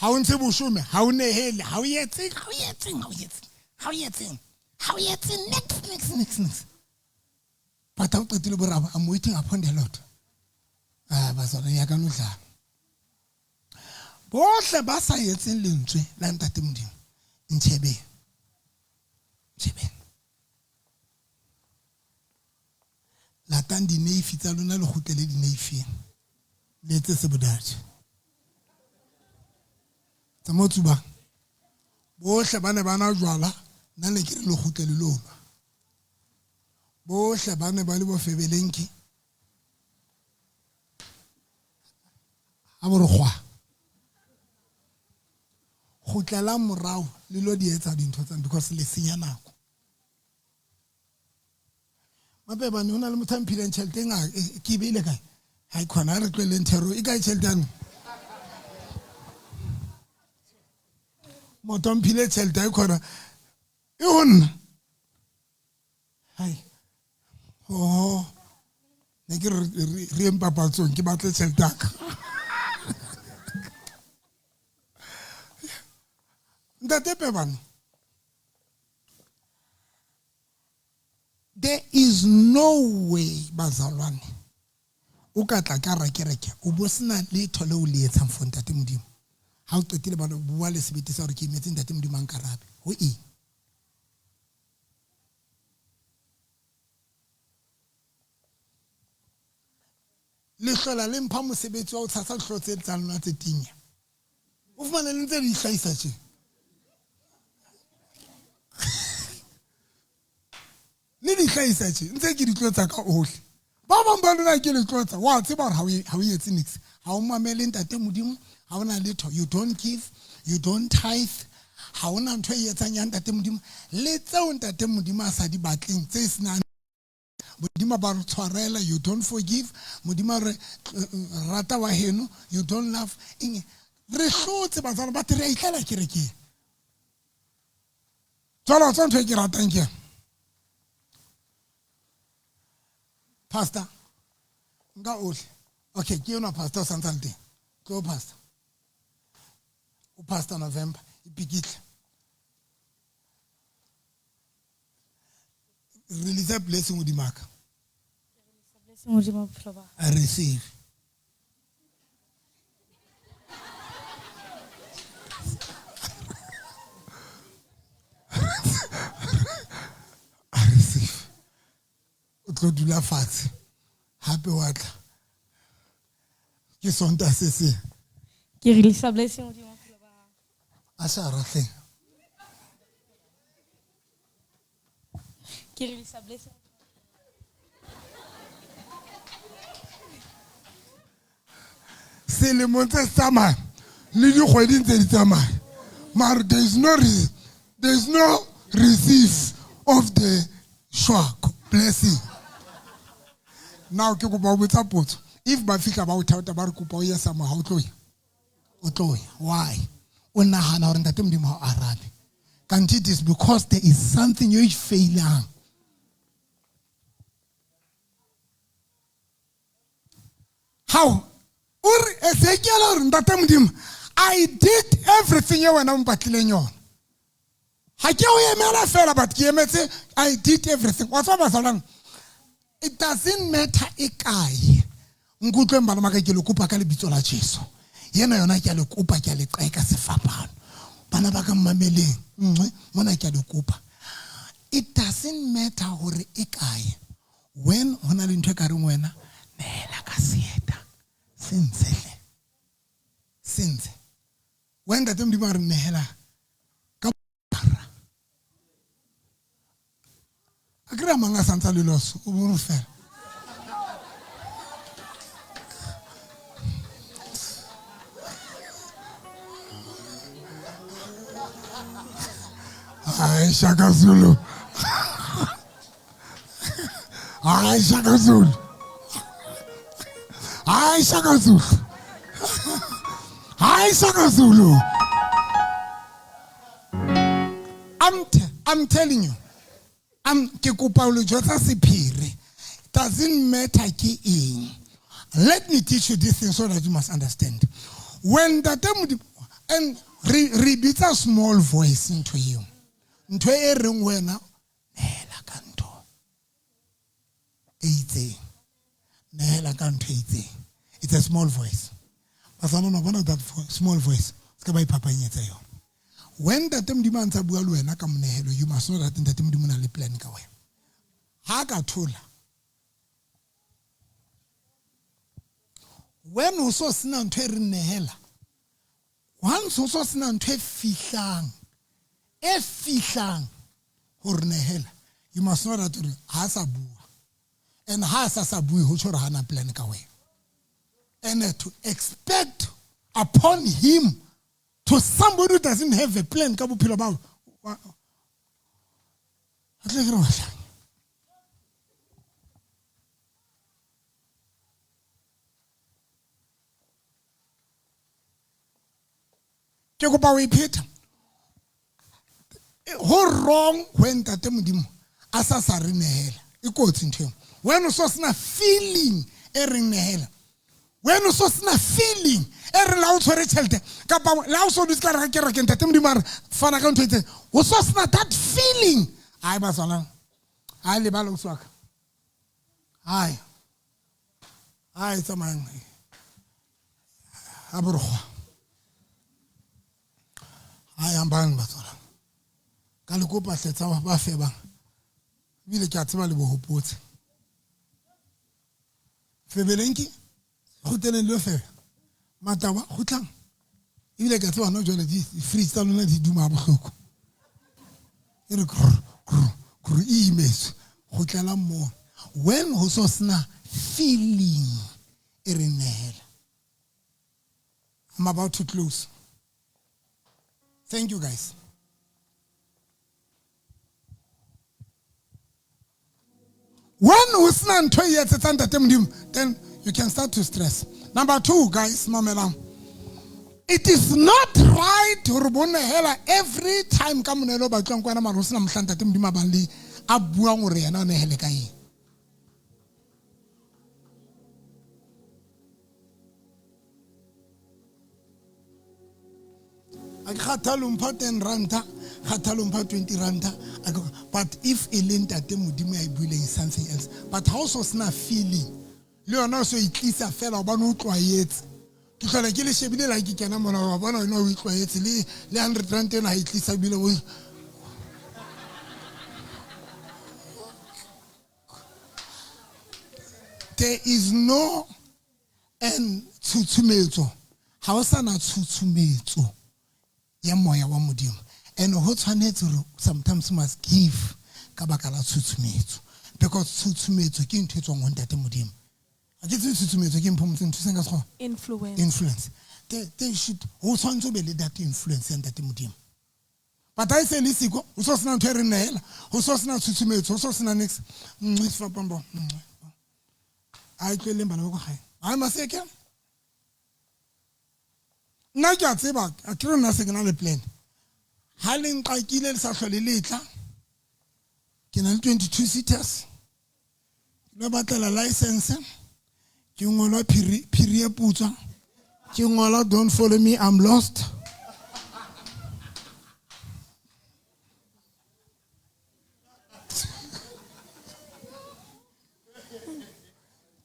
ha o ntse boshome ha o nehele ha o etse next but ha o qetile boraba I'm waiting upon the Lord bazona ya ka no dla bohle ba sa etseng lentswe la Ntate Modimo ntshebe la tandi neifi tsa lona le khutlele di neifi le tse se bodatse tsa motsuba bohle bane bana jwala nna le ke le khutlele lona bohle bane ba le bofebelenki a borogwa khutlela morao le lo di etsa dintho tsa because le senya nako mabe ba nona le motho mphileng tšhelete nga ke beile kae ha ikona re tlweleng thero e ka tšhelete ano motho mphile tšhelete a ikona e honna hai ne ke re empapatsong ke batle tšhelete aka there is no way bazalwane o ka tla ka ra kereke o bo sena letho le o le etsang for Ntate Modimo ha o qetile ba bua le sebete sa hore ke emetse Ntate Modimo ang karabe ho le hlola le mpha mosebetsi wa o tshasa hlotse tsa lona tse tinya o fumana le ntse di hlaisa tje le di hlaisa tje ntse ke di tlotsa ka ohle ba bang ba lona ke le tlotsa wa tseba hore ha o etse niks ha o mamele Ntate Modimo ha ona letho you don't give you don't tithe ha ona ntho e etsang ya Ntate Modimo le tseo Ntate Modimo a sa di batleng tse sena Modimo ba tshwarela you don't forgive Modimo re rata wa heno you don't love re hlotse bazana ba tere itlela kerekeng tsala tsa ntho e ke ratang ke pastor nga ohle okay ke yona pastor santsante go pastor o pastor November ipikitla release a blessing with Dimaka I receive I receive o tlo dula fatshe hape wa tla ke sonta se se ke release a blessing with a sa rahle ke release a blessing selemo tse tsamaya le dikgwedi tse di tsamaya mara there is no receive of the shock blessing now ke go ba botsa potso if ba fika ba o thauta ba re kopa o ya sama ha o tloya why o nahana hore Ntate Modimo ha arabe can't it is because there is something you failing how or Ezekiel or Ntate Modimo I did everything you wena mpatlileng yona ha ke o emela fela but ke emetse I did everything what's up basalang it doesn't matter e kae ngutlwe mbana maka ke le kopa ka lebitso la Jesu yena yona ke le kopa ke le qeka sefapano bana ba ka mmameleng mona ke le kopa it doesn't matter hore e kae when hona le ntwe ka reng wena nela ka sieta since when Ntate Modimo re nehela ka bara a mang a santsa le loso o bone fela Ai Shaka Zulu Ai Shaka Zulu Ai Shaka Zulu Ai Shaka Zulu I'm telling you ke kopa lo jotsa sephiri doesn't matter ke eng. Let me teach you this thing so that you must understand. When the time and read a small voice into you. Ntwe e reng wena nehela ka ntho e itseng nehela ka ntho e itseng. It's a small voice. Basana no bona that small voice ska ba ipapanyetsa yona. When the time demand sa bua le wena ka monehelo, you must know that the time di mona le plan ka wena. Ha ka thola. When o so sena ntho e re nehela. Once o so sena ntho e fihlang hore nehela, you must know that ha sa bua. And ha sa bua ho tshwara hana plan ka wena. And to expect upon him to somebody who doesn't have a plan ka bophelo ba ke kopa o ipheta ho wrong when tate modimo a sa re nehela e kotsi ntho when o so sena feeling e re nehela when o so sena feeling e re la o tshwere tšhelete kapa la o so dutse ka re ke tate modimo a re fana ka ntho e itseng o so sena that feeling ai ba sona ai le ba lo swaka ai tsamayang a borogwa ai ambang ba tsona ka le kopa tletsa ba febang bile ke a tseba le bo hopotse febelenki go tenen le febe matawa go tlang ebile ke a tseba no jole di free tsa lona di duma bohloko e re kru emails go tlela mo when ho so sna feeling e re nehela. I'm about to close. Thank you, guys. When usna ntho e etsetsa ntate modimo, then you can start to stress. Number 2, guys, mamela. It is not right to bonehela every time ka monelo ba tswang kwana maro sna mhlanta ntate modimo ba le a bua ngore yena o nehele ka eng. I khathalum pa 10 ranta, khathalum pa 20 ranta. But if elentate modimo ya buileng something else, but how so sna feeling. Le ona so itlisa fela ba no tlwaetse. Ke tlola ke le shebile la ke kena mona wa bona no o tlwaetse le 100 ranta na itlisa bile o. There is no tsutsumetso. Ha o sana tsutsumetso. Moya wa modimo and ho tshwanetse sometimes must give ka baka la tsutsumetso because tsutsumetso ke ntho e tswang ho ntate modimo a ke tsutsumetso ke mpho motse ntho senga tshwa influence they should ho tshwanetse be le that influence ya ntate modimo but I say lisiko o so sena ntho e re nehela ho so sena tsutsumetso ho so sena next fa pambo ai tlele mbana go gae ai maseke nna ke a tseba a kere nna se ke na le plan ha le nqakile le sa hlole letla ke na le 22 seaters le batlela license ke ngola phiri e putswa ke ngola don't follow me I'm lost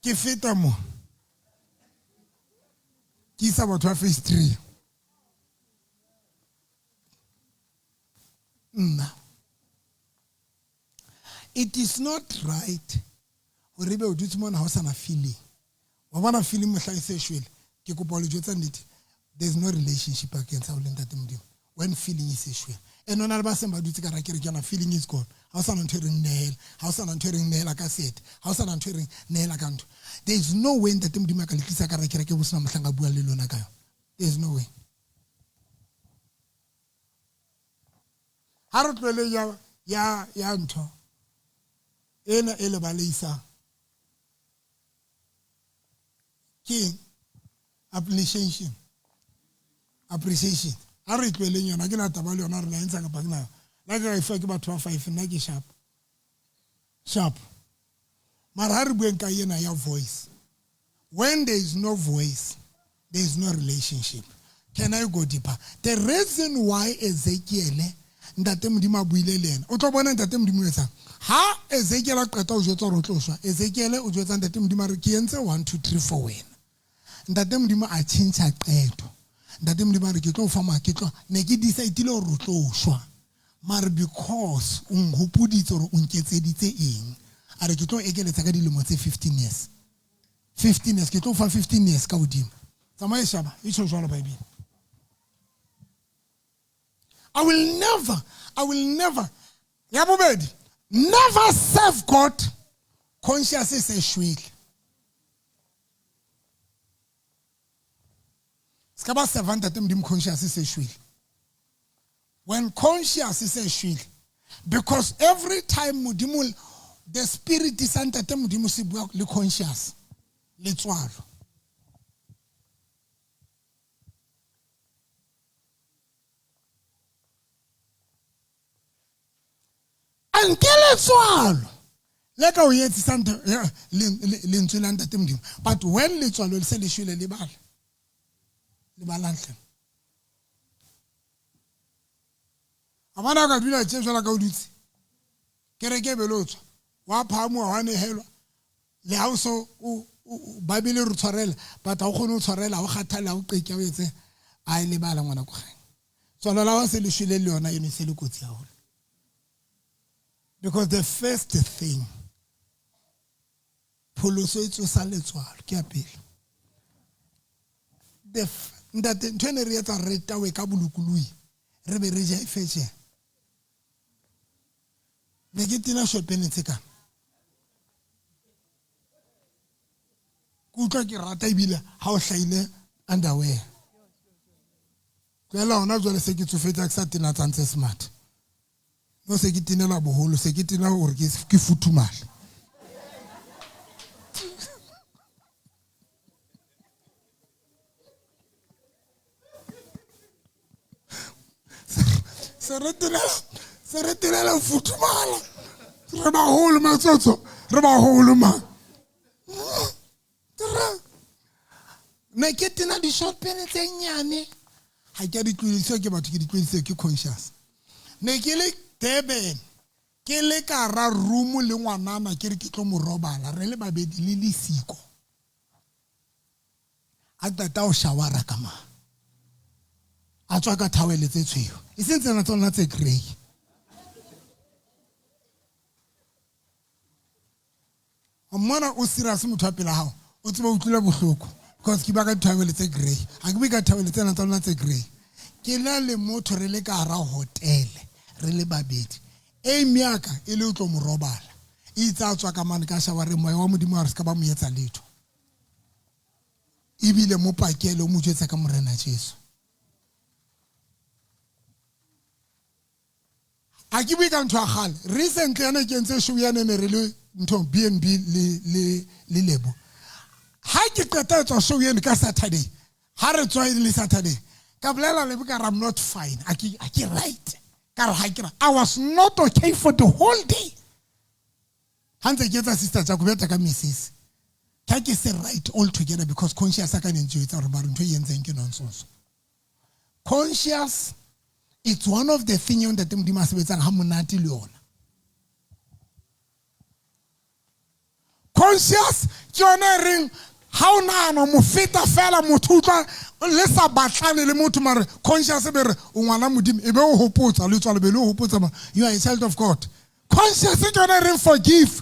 ke feta mo Kisa batho ba phase 3. It is not right. O rebe o dutse mona ha o sana feeling. Wa bona feeling mohla e sexual. Ke kopa le jwetsa nnete. There's no relationship against our ntate modimo when feeling is sexual. ene ona le ba seng ba dutse ka ra kerekana feeling is gone ha o sa na ntho e reng nehela ha o sa na ntho e reng nehela ka sete ha o sa na ntho e reng nehela ka ntho there is no way ntate Modimo ka le tlisa ka ra kereke bo sena mohlang a bua le lona ka yona there is no way ha re tlwele ya ntho ena e le ba leisa ke appreciation ha re tlweleng yona ke la taba le yona re la entsa ka pakna la ka ifa ke batho ba 5 nna ke sharp mara ha re bueng ka yena ya voice when there is no voice there is no relationship. Can I go deeper? The reason why Ezekiel ntate Modimo a buile le ena o tlo bona ntate Modimo etsa ha Ezekiel a qeta o jwetsa re tloswa Ezekiel o jwetsa ntate Modimo re ke entse 1 2 3 4 wena ntate Modimo a tšhentšha qeto ntate Modimo re ke tlo fa maketlo ne ke decide le re tloswa mara because o nghopoditse re o nketseditse eng a re ke tlo ekeletsa ka dilemo tse 15 years ke tlo fa 15 years ka godimo tsamaya shaba e tsho jwalo Bible. I will never ya bobedi never serve God conscious is a shwele ska ba servant ntate Modimo conscious is a shwele when conscious is a shwele because every time Modimo the spirit is ntate Modimo se bua le conscious le tswalo Ankele tswalo leka o yetsi santa le ntshela ntate Modimo but when le tswalo le se le shwele le balantle abana ka dula tshela ka o dutse kereke belotswa wa phamo wa nehelwa le ha o so o Bible re tshwarela but ha o khone o tshwarela o kgathala o qeka o etse a ile bala ngwana go gane tswalo la wa se le shwele le yona ene se le kotsi haholo. Because the first thing, pholoso e tsosa letswalo ke a pele. Ndate ntwene re etsa re tawe ka bulukului re be re ja ifetse. Ne ke tina shopene tseka. Kutla ke rata ibile ha o hlaile underwear. Kwela ona jwale se ke tsofetsa ke sa tina tsantse smart. No se ke tinela boholo se ke tina hore ke futhumala se re tinela futhumala re ba holo matsotso re ba holo ma ne ke tina di short pene tse nyane ha ke di tlwelise ke batho ke di tlwelise ke conscious ne ke le Durban ke le ka ra room le ngwanana ke re ke tlo mo robala re le babedi le lesiko a tata o shawara kama a tswa ka thawele tse tshweu e sentse na tsona tse grey mmana o serious motho a pela hao o tseba o tlula bohloko because ke ba ka thawele tse grey ha ke be ka thawele tse na tsona tse grey ke la le motho re le ka ra hotel re le babedi e miaka e le o tlo mo robala e tsa tswa ka mane ka shaware moya wa Modimo a re ska ba mo etsa letho ibile mo pakele o mo jetsa ka morena Jesu a ke buika ntho a gale recently ana ke ntse show ya nene re le ntho BNB le lebo ha ke qeta tswa show ya ka Saturday ha re tswa le Saturday ka bolela le buka I'm not fine a ke right I was not okay for the whole day. Hanze getsa sister tsa go beta ka Mrs. Ka ke se right all together because conscious aka nentswe tsa re ba re ntwe yentseng ke nonsense. Conscious it's one of the things that Modimo a sebetsang ha monate le yona. Conscious ke yona ring ha ona no mo feta fela motho utlwa le sa batlane le motho mare conscious be re o ngwana Modimo e be o hopotsa le tswa le be le o hopotsa you are a child of God conscious ke yona re forgive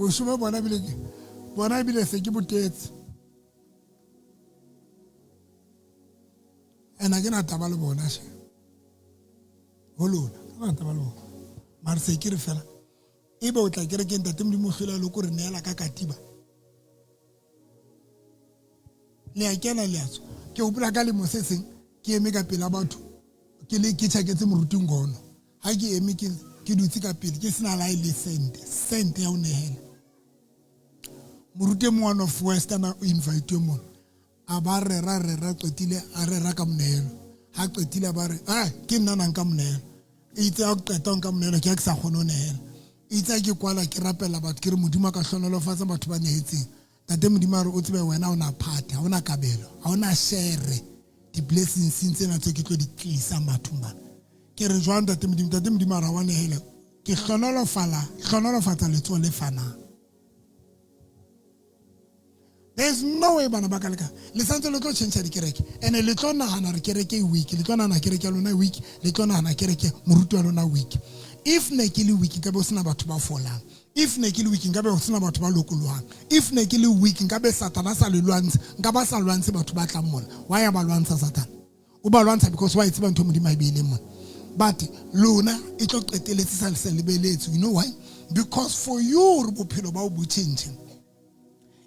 Bošome bona bile se ke botetse. Ena ke na taba le bona she. Ho lona, ke na taba le bona. Mara se ke re fela. Ebe o tla kere ke ntate Modimo hlela le go re neela ka katiba. Le a kena le atso. Ke hopola ka le moseseng ke eme ka pela batho. Ke le ke tshaketse moruting gono. Ha ke eme ke dutse ka pele ke sena la ile sent ya o nehela. Moruti mo one of Western o invite mo. A ba rera qetile a rera ka monehelo. Ha qetile ba re ke nna nang ka monehelo. Itse a qeta nka monehelo ke sa kgone nehela. Itse ke kwala ke rapela batho ke re Modimo ka hlonolofatsa batho ba nehetseng. Tate Modimo a re o tsebe wena o na phate ha ona kabelo ha ona share di blessings tsena tse ke tlo di tlisa mathumba. Ke re jwang Tate Modimo a ra wa nehela ke hlonolofatsa letso le fana. There's no way bana ba ka leka le santse le tlo change di kereke ene le tlo nagana re kereke e week le tlo nagana kereke ya lona week le tlo nagana kereke moruti wa lona week. If ne ke le week ka be o sena batho ba folang. If ne ke le week nka be o sena batho ba lokolwang. If ne ke le week nka be Satana sa le lwantshe nka ba sa lwantshe batho ba tlang mona. Why ya ba lwantsha Satana? O ba lwantsha because why itse ba ntho Modimo a beile mona. But lona e tlo qeteletse sa le se lebeletse. You know why? Because for you re bophelo ba o bo changing.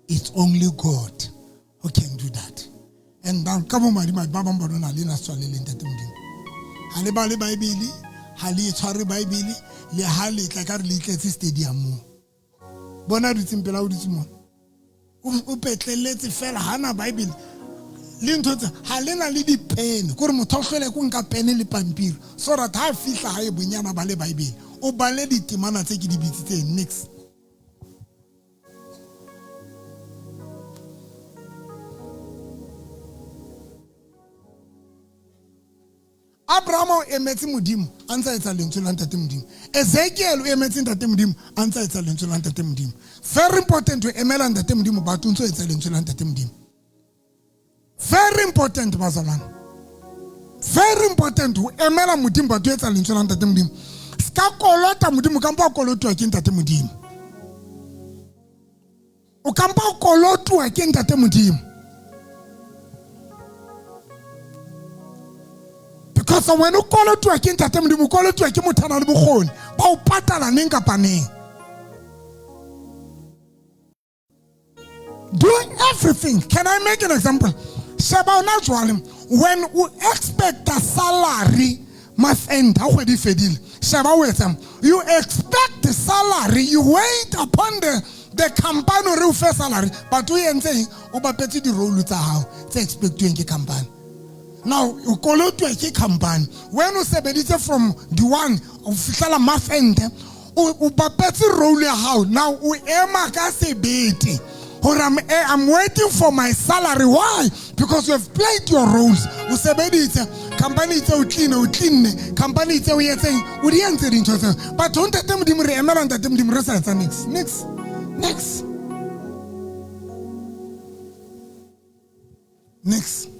It's only God who can do that. And then ka bo Modimo ba bang ba lona le na tswale le ntate Modimo. Ha le ba le Bible, ha le tshware Bible, le ha le tla ka re le tletse stadium mo. Bona dutse mpela o dutse mo. O petleletse fela hana Bible. Le ntotse ha le na le di pen gore motho o hlele go nka pen le pampiri so that ha fihla ha e bonyana ba le Bible o bale ditemana tse ke di bitsitse next. Abraham o emetse Modimo a ntse a etsa lentswe la ntate Modimo. Ezekiel o emetse ntate Modimo a ntse a etsa lentswe la ntate Modimo. Very important to emela ntate Modimo ba ntse a etsa lentswe la ntate Modimo. Very important bazalwane. Very important to emela Modimo ba etsa lentswe la ntate Modimo. Ska kolota Modimo ka mpa kolotwa ke ntate Modimo. O ka mpa kolotwa ke ntate Modimo. Because when you call it to a king, you call it to a kimutana bukhon, bao patala ninga pane. Doing everything. Can I make an example? Shaba naturally, when you expect a salary must end, how would you fedil? Shaba wesam, you expect the salary, you wait upon the company or first salary, but we ain't saying, Oba peti di role with how they expect to enge company. Now, you call it to a key company. When you say from the one of Fishala Mafende, Ubapeti roll how now we emaka say beti. Or I'm waiting for my salary. Why? Because you have played your roles. You say it's a company it's a clean company it's a saying would you answer into yourself. But don't tell them the emerald that them the next.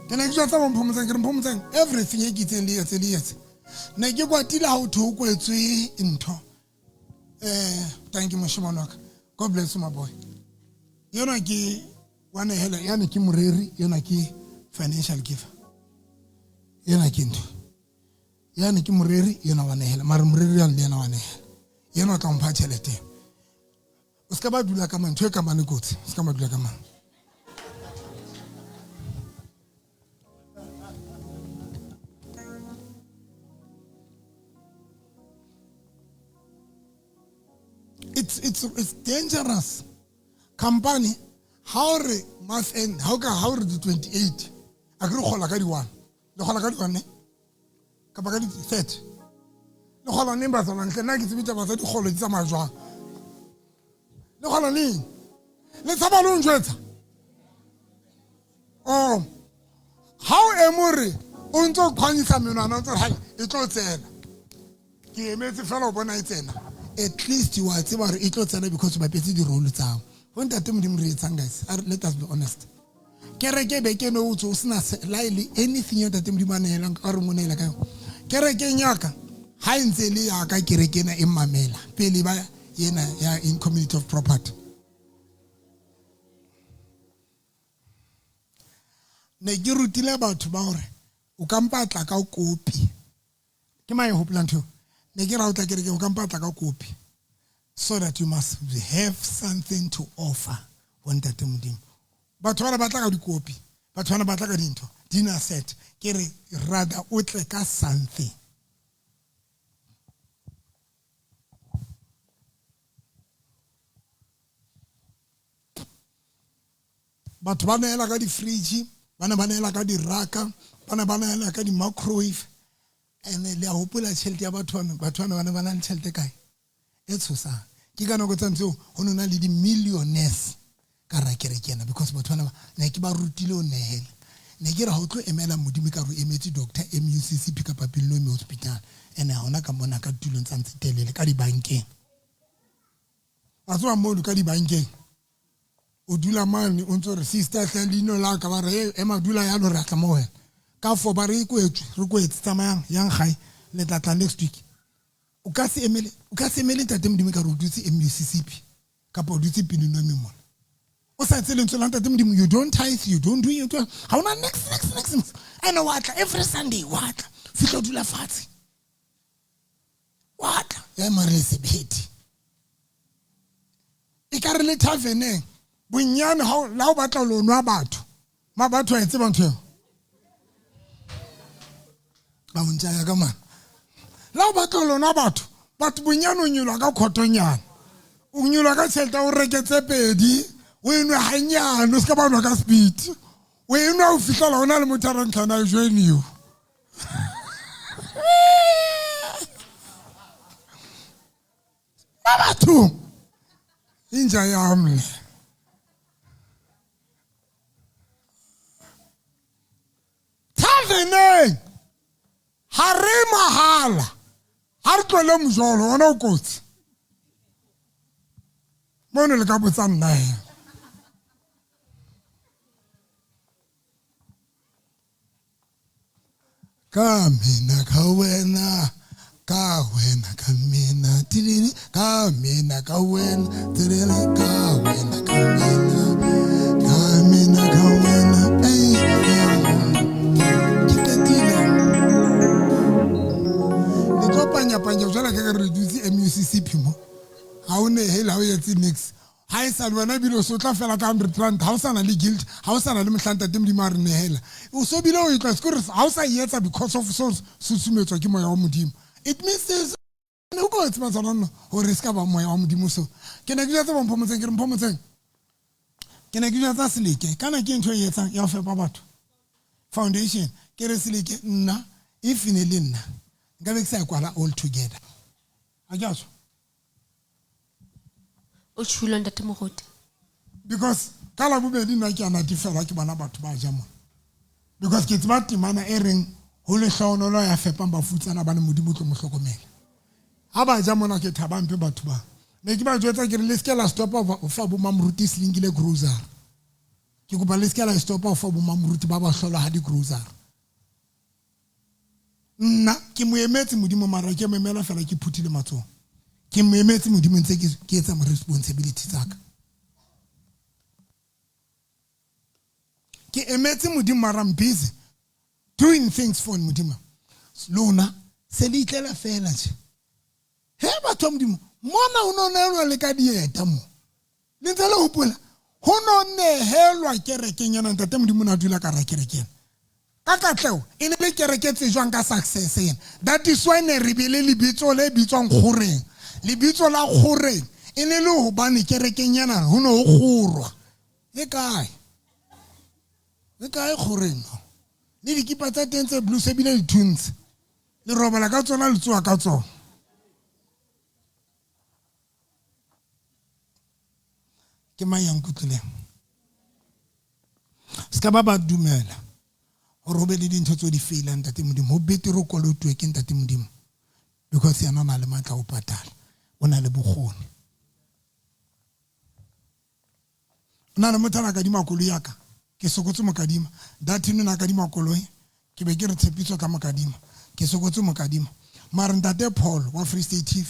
Can I just say everything you get in the years? Nagi kwatila how to go into. Thank you, Moshimonok. God bless you, my boy. You're not one hella, you're not Mureri, you're not financial giver. You're not into. You're not Mureri, you're not one hella, Marmureri and Lena one hell. You're not on Pachelete. Uskabadula come and take a man good. Uskabadula come on. It's dangerous. Company, how must end? How the 28? I grew holagadi one. The holagadi one, Kabagadi 30. The hola numbers on the next bit of a hole in Samajwa. The hola let's have a long dress. Oh, how Emori unto Panisam another high. It's all said. He made the fellow when I said. At least you are it was because my petty role now. When that time guys, let us be honest. Kereke beke no to slightly anything that them or monela. Kereke nyaka, Heinz Eliaka Kerekena in Mamela, Peliba, in community of property. Ne ke rutile batho ba hore o ka mpatla ka kopi ke mai hopola ntho ne ke ra utla ke re o ka mpatla ka kopi so that you must have something to offer when that modimo batho ba batla ka dikopi batho ba batla ka dintho dinner set ke re rather o tle ka something. Batho ba neela ka di fridge bana ba neela ka di raka bana ba neela ka di microwave ene le a hopola tšhelete ya batho bana ba na le tšhelete kae e tshosang ke ka nako tsantse ho nona le di millionaires ka ra ke re kena because batho bana ne ke ba rutile o nehela ne ke ra ho tlo emela modimo ka ro emetse doctor MUCC pick up Pillow hospital ene hona ka mona ka tulong tsantse telele ka di bankeng a tswa mo ka di bankeng o dula mane o ntse re sister tlelino la ka ba re ema dula ya lo ratla mo wena ka fo ba re kwetse tsamayang yang gai le tla next week o ka se emele tate modimo ka ro dutse MUCC ka po dutse Pillow mo o sa tsele ntse la tate modimo you don't tithe you don't do it ha ona next and what every Sunday what fitlo dula fatshe what ya mare se beti e ka re le taverneng bonyane ha la o batla lo nwa batho ma batho a tseba ntho ba untsa ya ka mana la o batla lo nwa batho bonyane o nyulwa ka khotonyana o nyulwa ka tšhelete o reketse pedi o enwe hanyane o ska ba nwa ka speed o enwe o fihlela ona le motho a rantlana a join you ba batho inja yamle taveneng ha re mahala ha re tlole mojolo ona o kotsi mone le ka botsa nna ka mina ka wena ka wena ka mina tilini ka mina ka wena tilini ka wena ka mina ka wena le tlo panya jwala ka re dutse MUCC phimo ha o ne hela o yetse mix ha isa le wena bilo so tla fela ka 100 rand ha o sana le guilt ha o sana le mohlanta te modimo a re nehela o so bile o itla skore ha o sa yetsa because of so susumetswa ke moya wa modimo it means this no go it's matsana no ho riska ba moya wa modimo so ke ne ke jatsa ba mphomotseng ke re mphomotseng ke ne ke jatsa seleke kana ke ntho e yetsang ya o fepa batho foundation ke re seleke nna if ne le nna nka be ke sa kwala all together a jaso o tshula ntate mogodi because kala bobedi nna ke ana tifela ke bana batho ba ja mona because ke tsba timana e reng ho le hlonolo ya fepang ba futsana ba ne modimo tlo mo hlokomela ha ba ja mona ke thabampe batho ba ne ke ba jwetsa ke re le skela stop o fa bo mamruti slingile cruiser ke go ba le skela stop o fa bo mamruti ba ba hlola ha di cruiser nna ke mo emetse modimo mara ke mo emela fela ke phutile matso ke mo emetse modimo ntse ke etsa mo responsibility tsaka ke emetse modimo mara I'm busy doing things for modimo lona se le itlela fela tse he batho modimo mona o no nelwa le ka dieta mo le ntse le hopola ho no nehelwa kerekeng yana ntate modimo na dula ka ra kerekeng ka katleo e ne le kereketse jwang ka success ena that is why ne re bile lebitso le bitswang goreng lebitso la goreng e ne le ho bane kerekeng yana ho no ho gorwa e kae goreng le dikipa tsa teng tse blue se bile ditunes le robala ka tsona le tsoa ka tsona ke mayang kutlele ska ba dumela o robe le dintho tso di failang ntate modimo ho betero kolotwe ke ntate modimo because yana na le matla o patala o na le bogone na le motho a ka di makolo yaka ke sokotse mokadima dati nna ka di makolo ke be ke re tshepiso ka mokadima ke sokotse mokadima mara ntate Paul wa Free State TV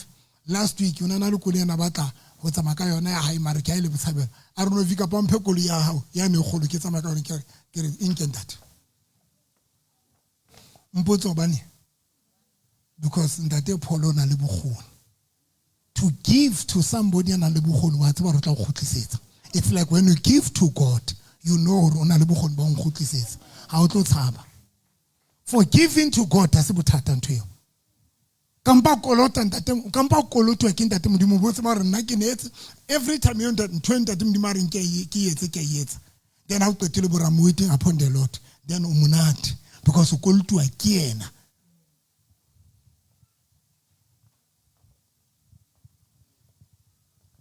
last week o nana le kole yana batla go tsamaya ka yona ya hae mare ke a ile botshabelo a re no vika pa mphe kolo ya hao ya ne golo ke tsamaya ka yona ke re inkentat mpotso bane because ntate Paul na le bogoni to give to somebody ana le bogoni wa tsaba re tla go khotlisetsa. It's like when you give to God, you know ona le bogoni ba go khotlisetsa ha o tlo tshaba. For giving to God ha se bothata ntwe kampa kolota ntate kampa kolotwa ke ntate modimo botse ba re nna ke netse every time you ntate ntate modimo a reng ke yetse then ha o qetile bo ram waiting upon the Lord then o monate because o kolotwa ke yena.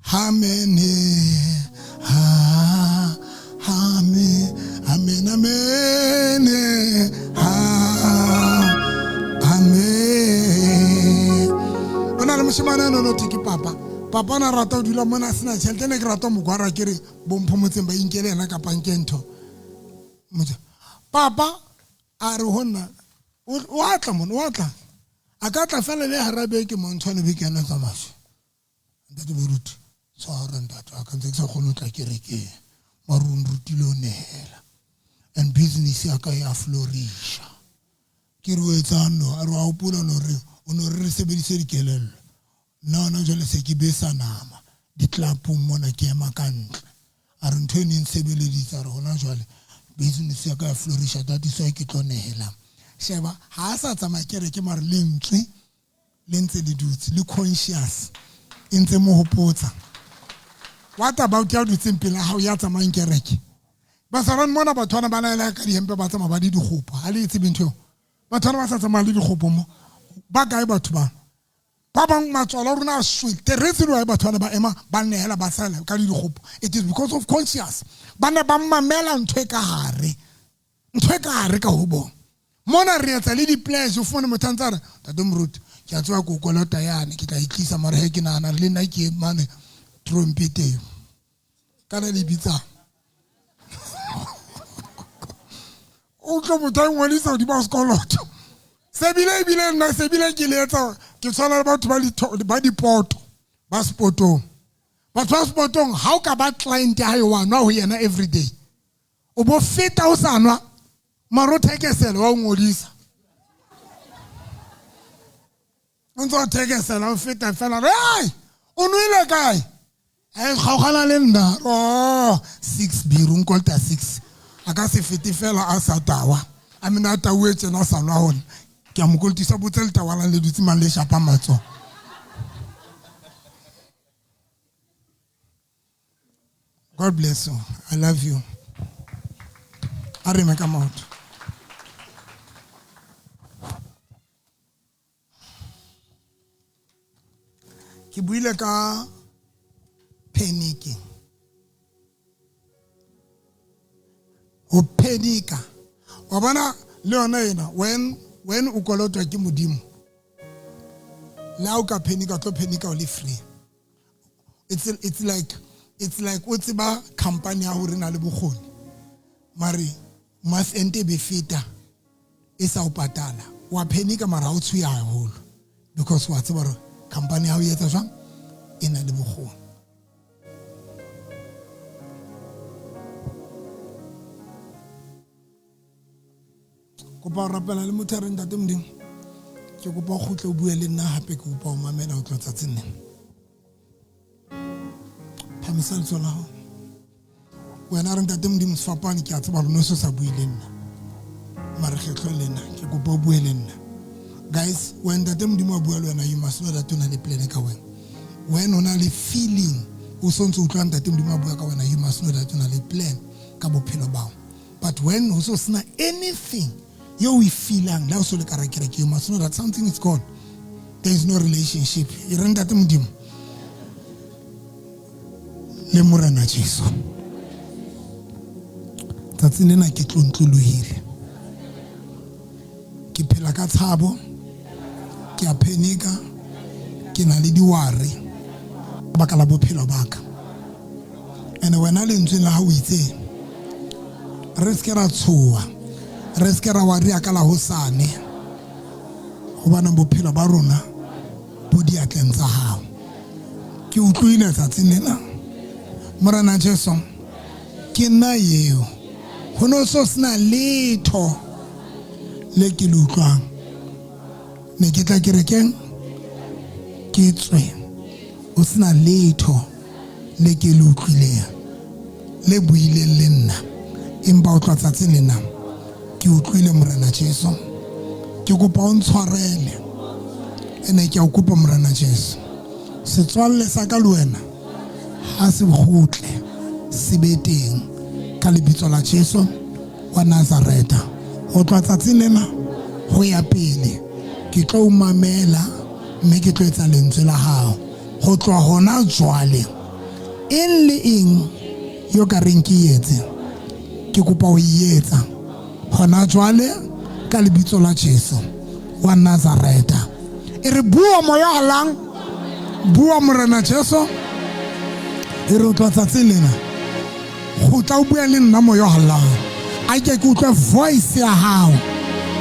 Amen. Amen. Amen. Amen. Amen. Ona le moshimane no tiki papa. Papa na rata o dula mona sena tšhelete ne ke rata mo gwara ke re bomphomotseng ba inkele ena ka pankento. Papa a re honna o atla mona o atla. A ka tla fela le harabe ke montshwane be ke ena tsamasa. Ntate boruti. And business ya ka ya flourish ke re etsano a re a opula no re o no re sebedise dikelello no jole se ke besa nama di tlapong mona ke ema ka ntle a re ntho ene nsebeleditsa re hona jole business ya ka ya flourish that is why ke tlonehela sheba ha sa tsamaya kere ke mare lentswe lentse le dutse le conscious intse mo hopotsa. What about ya dutse pele ha o ya tsamayang kereke ba sa ran mona batho bana bana la ka dihempe ba tsamaya ba di dikgopo ha le itse bintho batho bana ba sa tsamaya le dikgopo mo ba gae batho ba bang matswala rona sweet the reason why batho bana ba ema ba nehela ba sala ka di dikgopo it is because of conscious bana ba mamela ntwe ka hare ka ho bona mona re etsa le di pleasure o fona mothantsara tate mruti ke a tswa go kolota yana ke tla itlisa mara he ke nana le nna ke mane trompete kana le bitsa o tlo motho ngwalisa di ba sekoloto sebile nna sebile ke letsa ke tswana le batho ba dipoto ba spotong batho ba spotong how ka ba client ya hae wa nwa ho yena every day o bo feta o sanwa maro thekesela wa ngolisa ntso thekesela o feta fela ai o nwile kae ai kgaogana le nna 6 biru nkolta 6 aka se fete fela a sa tawa a mina tawetse na sa lwa hona ke a mokoltisa botse le tawala le dutse mang le shapa matso. God bless you. I love you. Arime come out. Ki buile ka panicking. O panika. Wabana leona ena when o kolotwa ke modimo. La o ka panika to panika o le free. It's like o tseba company ya hore na le bogoni. Mari mas ente be fita isa o patala. Wa panika mara o tshuya haholo because wa tseba re company ya o etsa jwang ena le bogoni. Kopa rapela le motho re ntate modimo ke kopa go tle o bue le nna hape ke kopa o mamela o tlotsa tsene phamisa tsona ho wena re ntate modimo sefapane ke a tseba re no se sa bue le nna mara kgetlo le nna ke kopa o bue le nna. Guys, when ntate modimo a bua le wena you must know that una le plan ka wena when una le feeling o sontse o tla ntate modimo a bua ka wena you must know that una le plan ka bophelo bao. But when o so sna anything you we feeling la so le karakere you must know that something is gone. There is no relationship. E re ntate modimo le morena Jesu tsatsing lena ke tlontlolohile ke phela ka tshabo ke a phenika ke na le diware baka la bophelo baka ene wena le ntse la ha o itse re se ra tshoa re se ra wa ria ka la hosane go bana bophelo ba rona bo diatleng tsa hao. ke utlwile tsatsing lena Morena Jesu ke nna eo ho no so sena letho le ke le utlwang ne ke tla kerekeng ke tswe o sena letho le ke le utlwileng le buileng le nna empa o tla tsatsing lena ke utlwile Morena Jesu ke kopa o ntshwarele ene ke a kopa Morena Jesu setswalle sa ka le wena ha se kgutle se be teng ka lebitso la Jesu wa Nazareta o tla tsatsing lena ho ya pele ke tlo mamela mme ke tlo etsa lentswe la hao ho tloha hona jwale eng le eng yo ka reng ke etse ke kopa o etsa hona jwale ka lebitso la Jesu wa Nazareta e re bua moya halang bua Morena Jesu e re o tla tsatsing lena go tla o bua le nna moya halang a ke utlwe voice ya hao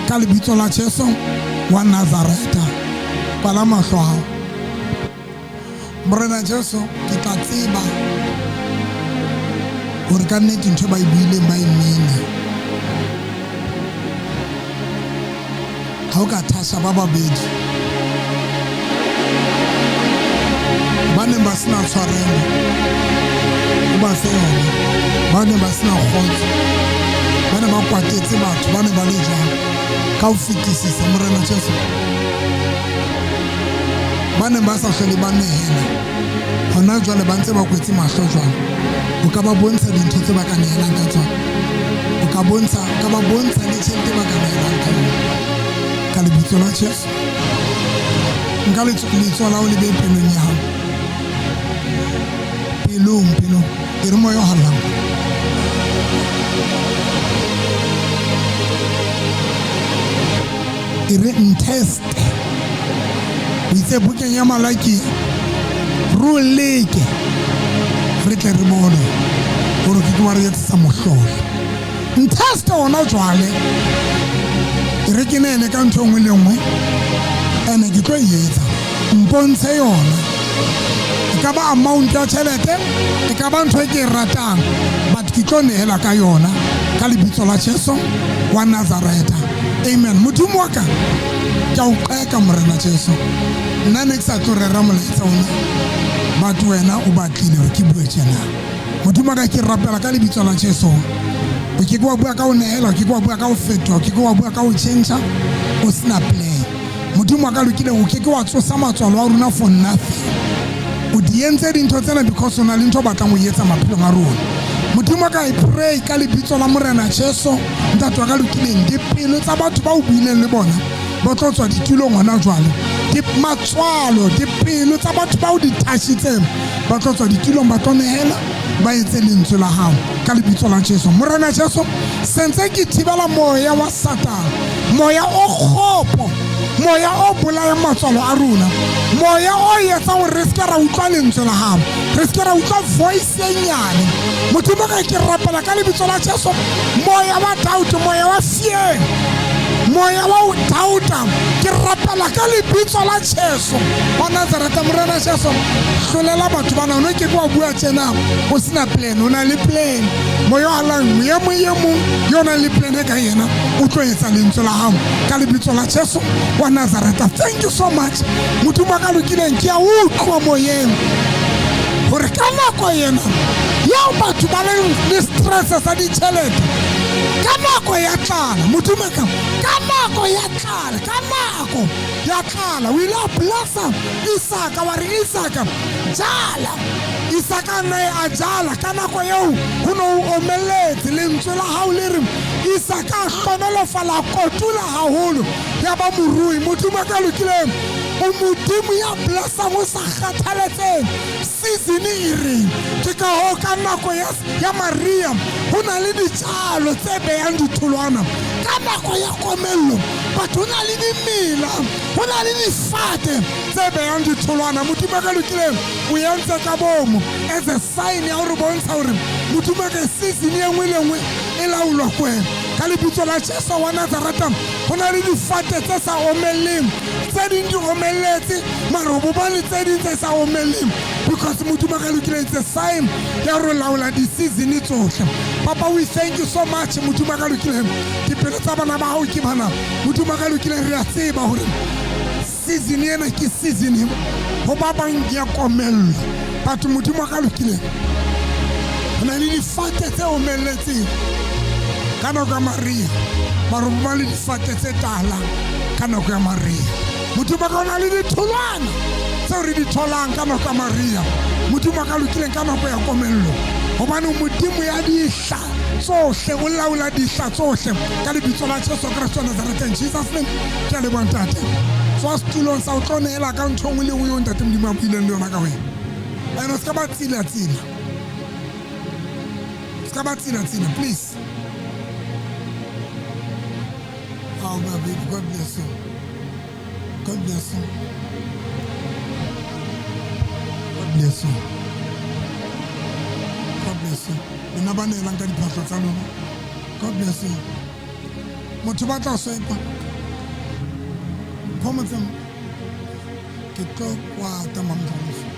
ka lebitso la Jesu wa Nazareta pala mahlo a hao Morena Jesu ke tla tseba hore ka nnete ntho ba e buileng ba e mmene ha o ka thasha ba babedi ba ne ba sena tshwarelo o ba fe yone ba ne ba sena kgotso ba ne ba kwatetse batho ba ne ba le jang ka o fetisisa Morena Jesu ba ne ba sa hlole ba nehela hona jwale ba ntse ba kwetse mahlo jwang o ka ba bontsha dintho tse ba ka nehelang ka tsona o ka ba bontsha le tjhelete ba ka nehelang ka yona ka lebitso la Jesu nka letso la o le be pelong ya hao pelong e re moya halang e re nteste o itse bukeng ya Malaki ro leke re tle re bone gore ke wa re etsa mohlolo nteste ona jwale e re ke nene ka ntho ngwe le ngwe ene ke tlo etsa mpontshe yona e ka ba amount ya tšhelete e ka ba ntho e ke e ratang but ke tlo nehela ka yona ka lebitso la Jesu wa Nazareta amen modimo wa ka ke a o qeka Morena Jesu nna ne ke sa tlo rera molaetsa ona but wena o batlile hore ke bue tjena modimo wa ka ke rapela ka lebitso la Jesu o ke wa bua ka o nehela o ke wa bua ka o fetoha o ke wa bua ka o change o sena plan modimo wa ka lokile o ke wa tsosa matswalo a rona for nothing o di entse dintho tsena because o na le ntho batlang o etsa maphelong a rona modimo ka I pray ka lebitso la Morena Jesu ntate wa ka lokileng dipelo tsa batho ba o buileng le bona ba tlo tswa ditulong hona jwale di matswalo dipelo tsa batho ba o di thashitseng ba tlo tswa ditulong ba tlo nehela ba etse lentswe la hao ka lebitso la Jesu Morena Jesu sentse ke thibela moya wa Satan moya o kgopo moya o bolaya matswalo a rona moya o etsa gore re ska ra utlwa lentswe la hao re ska ra utlwa voice e nyane modimo ka ke rapela ka lebitso la Jesu moya wa doubt moya wa fear moya wa doubt ke rapela ka lebitso la Jesu wa Nazareta Morena Jesu hlolela batho bana no ke kwa bua tjena o sena plan o na le plan moya wa la ya moyemo yo na le plan ka yena o tlo etsa lentswe la hao ka lebitso la Jesu wa Nazareta thank you so much modimo ka lokileng ke a utlwa moyeng hore ka nako yena ya batho ba le stress sa ditšhelete ka nako ya tlala modimo ka nako ya tlala we la blessa Isaka wa re Isaka jala Isaka ne a jala ka nako yeo go no omeletse lentswe la hao le re Isaka hlonelo fala kotula haholo ya ba morui modimo ka lokileng o modimo ya blessa mo sa kgathaletseng season e reng ke ka ho ka nako ya Maria ho na le ditjalo tse beyang ditholwana ka nako ya komello batho ho na le dimela ho na le difate tse beyang ditholwana modimo ka lokileng o entse ka bomo as a sign ya hore bontsha hore modimo ka season e nngwe le nngwe e laolwa kwena ka lebitso la Jesu wa Nazareta ho na le difate tse sa omeleng tse ding di omelletse mara bo bane tse ding tse sa omeleng because modimo ga lokile it's a sign ya re laola di-season tsohle. Papa, we thank you so much modimo ga lokile dipelo tsa bana ba hao ke bana modimo ga lokile re a tseba hore season ena ke season ho ba bang ya komello batho modimo ga lokile ho na le difate tse omelletseng ka nako ya Maria mara ho ba le difate tse tala ka nako ya Maria. Modimo ga na le ditholwana tseo re di tholang ka nako ya Maria modimo ga lokile ka nako ya komello hobane modimo ya dihla tsohle o laola dihla tsohle ka lebitso la Jesu Kristo wa Nazareth. In Jesus name ke a leboha ntate tswa setulong sa o tlo neela ka ntho nngwe le nngwe ntate modimo a buileng le yona ka wena ene o ska ba tsila please. Oh baby, God bless you. God bless you. God bless you. God bless you. Nna ba neelang ka diphatlho tsa lona. God bless you. Motho ba tla swipe. Pomotseng ke tlo kwa tamamdlalo.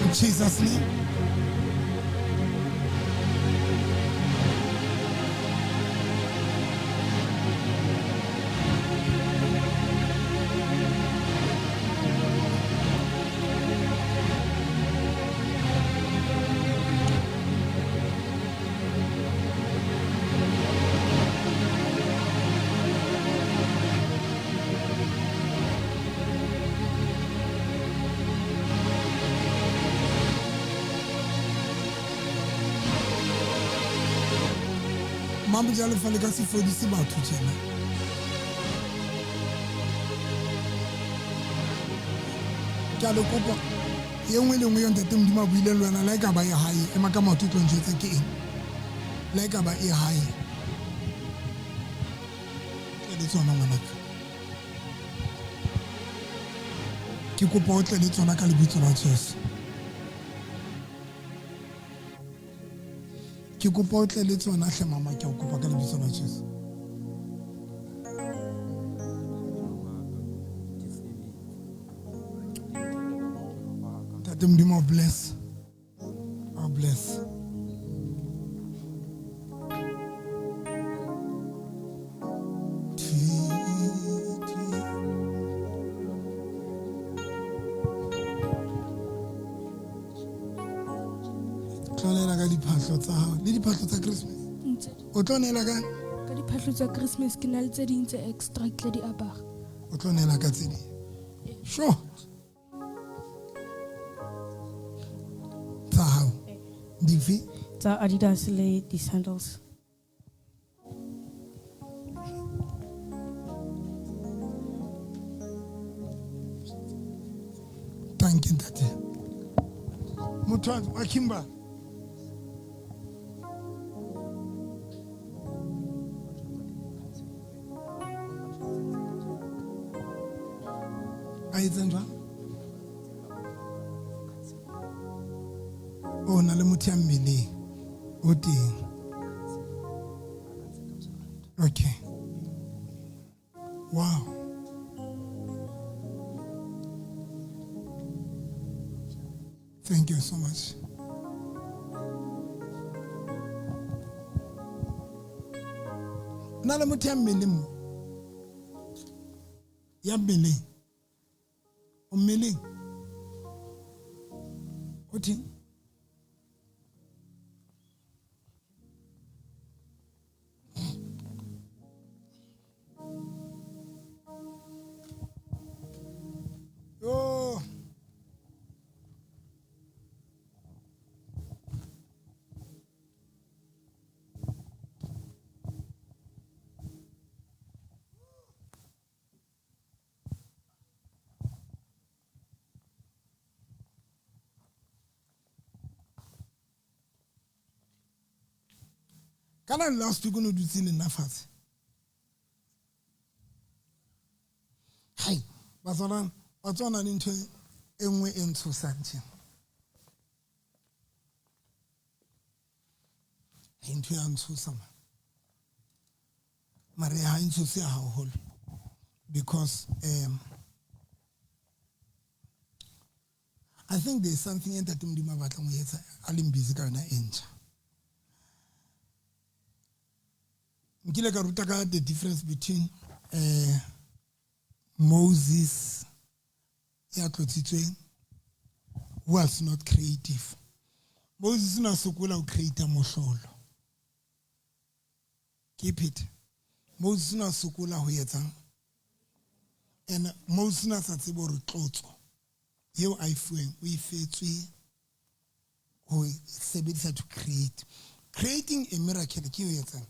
In Jesus' name. Mama jalo fale ka se fodise batho tjena. Ke a le kopa ye nngwe le nngwe yo ntate modimo a buile le wena la e ka ba e hae e maka motho tlo ntjetse ke eng la e ka ba e hae ke le tsona ngwanaka ke kopa o tle le tsona ka lebitso la Jesu. Ke kopa o tle le tsona hle mama ke a kopa ka lebitso la Jesu. Tate modimo bless. Oh bless. Diphatlho tsa Christmas o tlo neela ka diphatlho tsa Christmas ke na le tse ding tse extra ke tla di apara o tlo neela ka tse ding sure tsa hao dife tsa Adidas le di sandals. Thank you ntate motho wa Kimba o na le motho ya mmeleng o teng okay wow thank you so much na le motho ya mmeleng mo ya mmeleng o mmeleng o teng Kana last week no dutse le nna fatshe hai ba tsona le ntho e nngwe e ntshosang tjena into ya ntshosa mare ha ntshose haholo because I think there's something in that Mdima batlang ho etsa a leng busy ka yona entja. Nkile ka ruta ka the difference between Moses ya tlotsitsweng was not creative. Moses na sokola ho create mohlolo. Keep it. Moses na sokola ho etsa and Moses na sa tsebo re tlotso. Yeo a ifueng o ifetswe ho sebedisa to create. Creating a miracle ke ho etsa.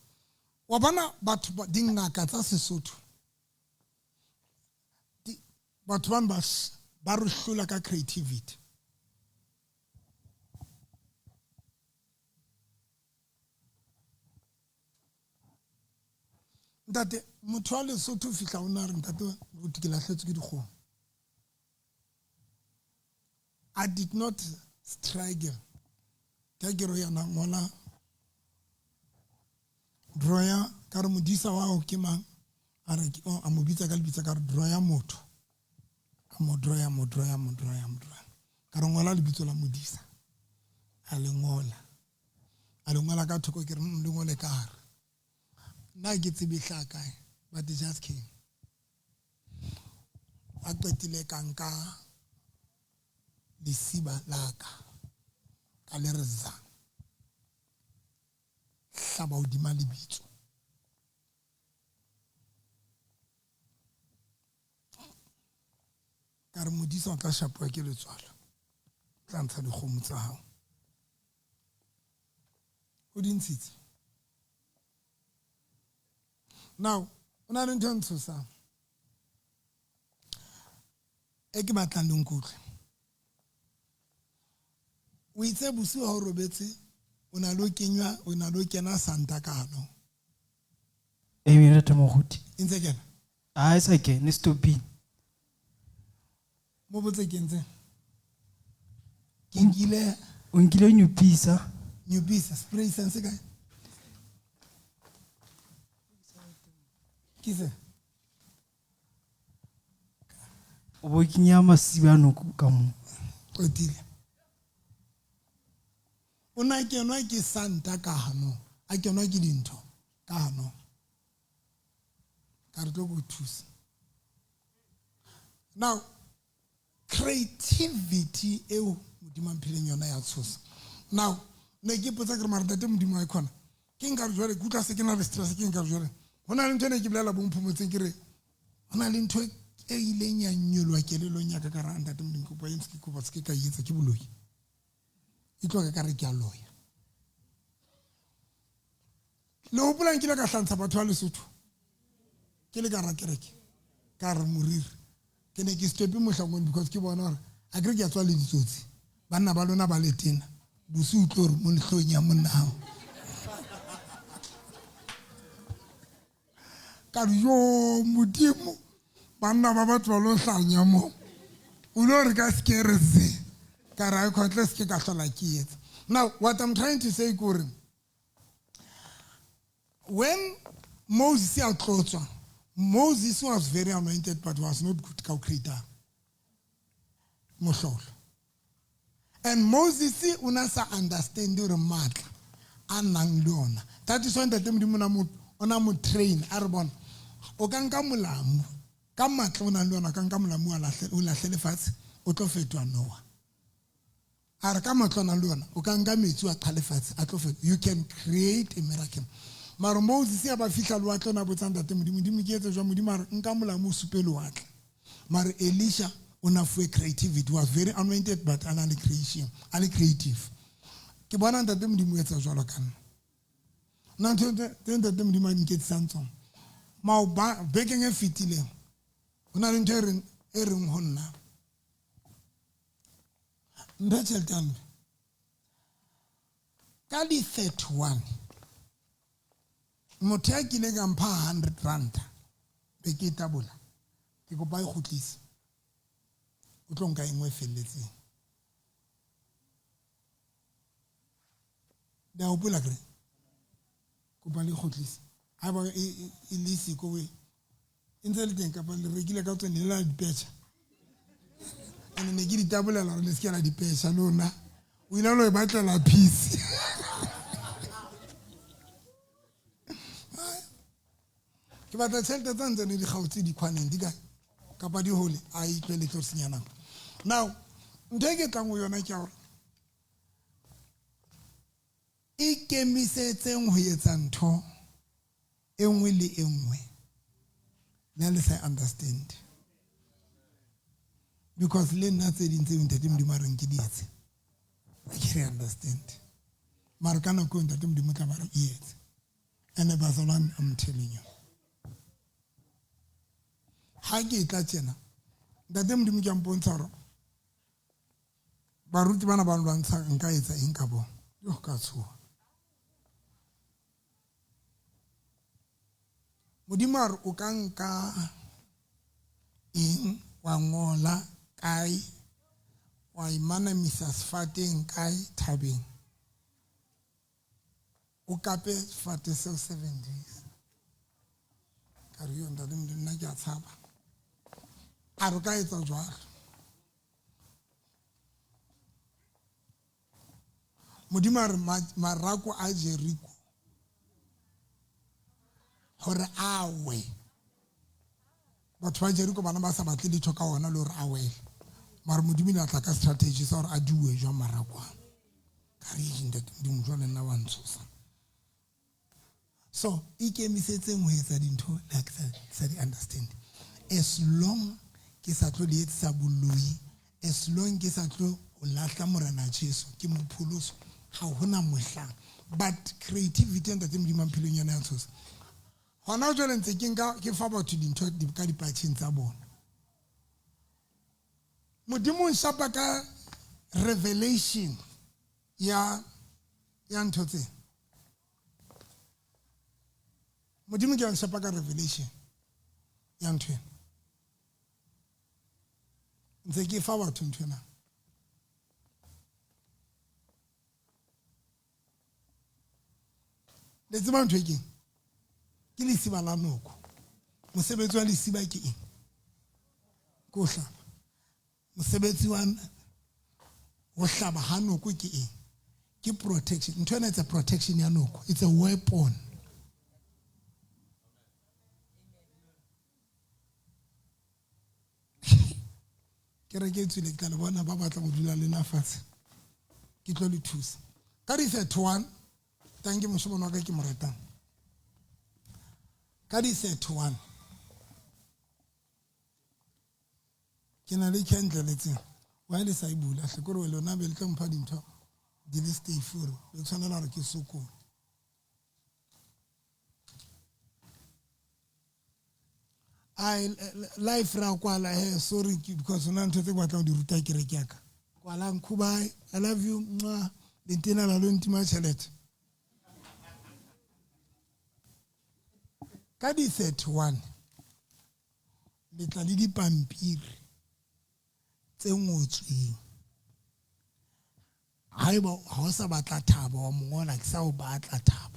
Wa bona batho dingaka tsa Sesotho. Batho ba re hlola ka creativity. Ntate motho wa Lesotho fihla o na re ntate o tikela hletse ke dikgomo. I did not struggle. Kagero ya na ngola droya ka re modisa wa o ke mang a re a mo bitsa ka lebitsa ka re droya motho a mo droya ka re ngola lebitso la modisa a le ngola ka thoko ke re le ngole ka re na ke tsebe hlaka but it just came a qetile ka nka lesiba laka ka le reza hlaba hodima lebitso ka re modisa o tla shapwa ke letswalo tla ntsha dikgomo tsa hao o di ntshitse now ona le ntho ntshosang e ke batlang le nkutlwe o itse busi ha o robetse o na lo kena santa kano Emile Temoguti. intse kena It's okay, needs to be. mo botse ke ntse ke nkile Unkile new pizza. new piece spray sense kae kise O kinya masiba no ka mo. qotile ona kenwa ke santa ka hano a kenwa ke dintho ka hano ka re tlo go thusa now creativity eo modimo mpheleng yona ya tshosa now ne ke potsa ke re mara tate modimo a khona ke nka re jwale kutla se ke na le stress ke nka re jwale hona le ntho ne ke bolela bo mphomotseng ke re hona le ntho e ileng ya nyolwa kelelong ya ka ka ra tate modimo kopa yeng se ke kopa se ke ka etsa ke boloi itlo ka re ke a loya le hopola nkile ka hlantsha batho ba Lesotho ke le ka ra kereke ka re moriri ke ne ke stepe mohlangong because ke bona hore a ke tswa le ditsotsi banna ba lona ba le tena busi o tlo re mo lehlong ya monna hao ka yo modimo banna ba batho ba lo hlanya mo o lo re ka skereze ka ra khontle se ka hlola ke etsa. Now what I'm trying to say kore when Moses outlotswa Moses was very anointed but was not good calculator mohlolo and Moses unasa understand the matla anang le ona that is when the modimo ona mo train a re bona o ka nka molamu ka matla ona le ona ka nka molamu o lahle lefatshe o tlo fetwa Noah a re ka matla ona le ona o ka nka metsi a qalefatshe a tlo fetwa you can create a miracle mara Moses ya ba fihla le wa tlona botsang tate modimo ke etse jwa modimo re nka molamu o supele wa tla mara Elisha una fuwe creativity was very anointed but anale creative ke bona tate modimo etsa jwalo kana na tate modimo a nketsa ntso ma ba bekeng e fitileng ona le ntho e reng ho nna mbetseltambe ka di 31 motho ya kile ka mpha 100 rand be ke tabola ke go ba ikhutlisa o tlo nka engwe felletseng da o pula kre kopa le kgotlisa ha ba e le siko we ntse le teng kapa le rekile ka tsone la dipetsa ene ne ke ditabolela le se ke la dipetsa lona o ile lo e batla la peace ke batla tšhelete tsa ntse ne di gautse di khwaneng di kae kapa di hole a itlwe le tlo senyana now ntho e ke tlang go yona ke gore ikemisetseng ho etsa ntho e nngwe le e nngwe nna le sa understand because le nna tse ding tse ntate Modimo a reng ke di etse I can't understand mara ka nako ntate Modimo tla ba re e etse and that's all I'm telling you ha ke tla tsena ntate Modimo ke mpontsha gore baruti bana ba lwantsha nka etsa eng ka bona yo ka tshoa Modimo a re o ka nka eng wa ngola kae wa imanamisa sefateng kae thabeng o kape sefate seo 7 days ka re yo ntate Modimo nna ke a tshaba a re ka etsa jwalo Modimo a re marako a Jeriko hore awe batho ba Jeriko bana ba sa batle ditho ka ona le hore awe mara Modimo a tla ka strategy sa hore a diwe jwa marako ka re ntate Modimo jwa le nna wa ntshosa so ikemisetseng ho etsa dintho like sa di understand as long ke sa tlo di etsa boloi as long ke sa tlo o lahla morena Jesu ke mopholoso ha hona mohlang but creativity and ntate Modimo mphelong yana ya tshosa hona jwale ntse ke fa batho dintho di ka dipatching tsa bona Modimo o shapa ka revelation ya ntho tse Modimo ke a shapa ka revelation ya ntho ntse ke fa batho ntho na le tseba ntho ke ke lesiba la noko mosebetsi wa lesiba ke eng ko hlaba mosebetsi wa ho hlaba ha noko ke eng ke protection ntho ena it's a protection ya noko it's a weapon ke re ke tsile ka le bona ba batla go dula le nafatse ke tlo le thusa ka di 31 thank you moshobona wa ka ke mo ratang ka di 31 ke na le candle letseng wa le sa ibula hle gore le lona be le tla mpha dintho di le stay for le tshwanela re ke soko life ra kwala sorry because una ntho tse batla di ruta ke re ke aka kwala nkhubai I love you mwa le ntena la lo ntima chelete ka di 31 le tla le dipampiri tse ngotsweng haeba ha o sa batla thabo wa mongola ke sa o batla thabo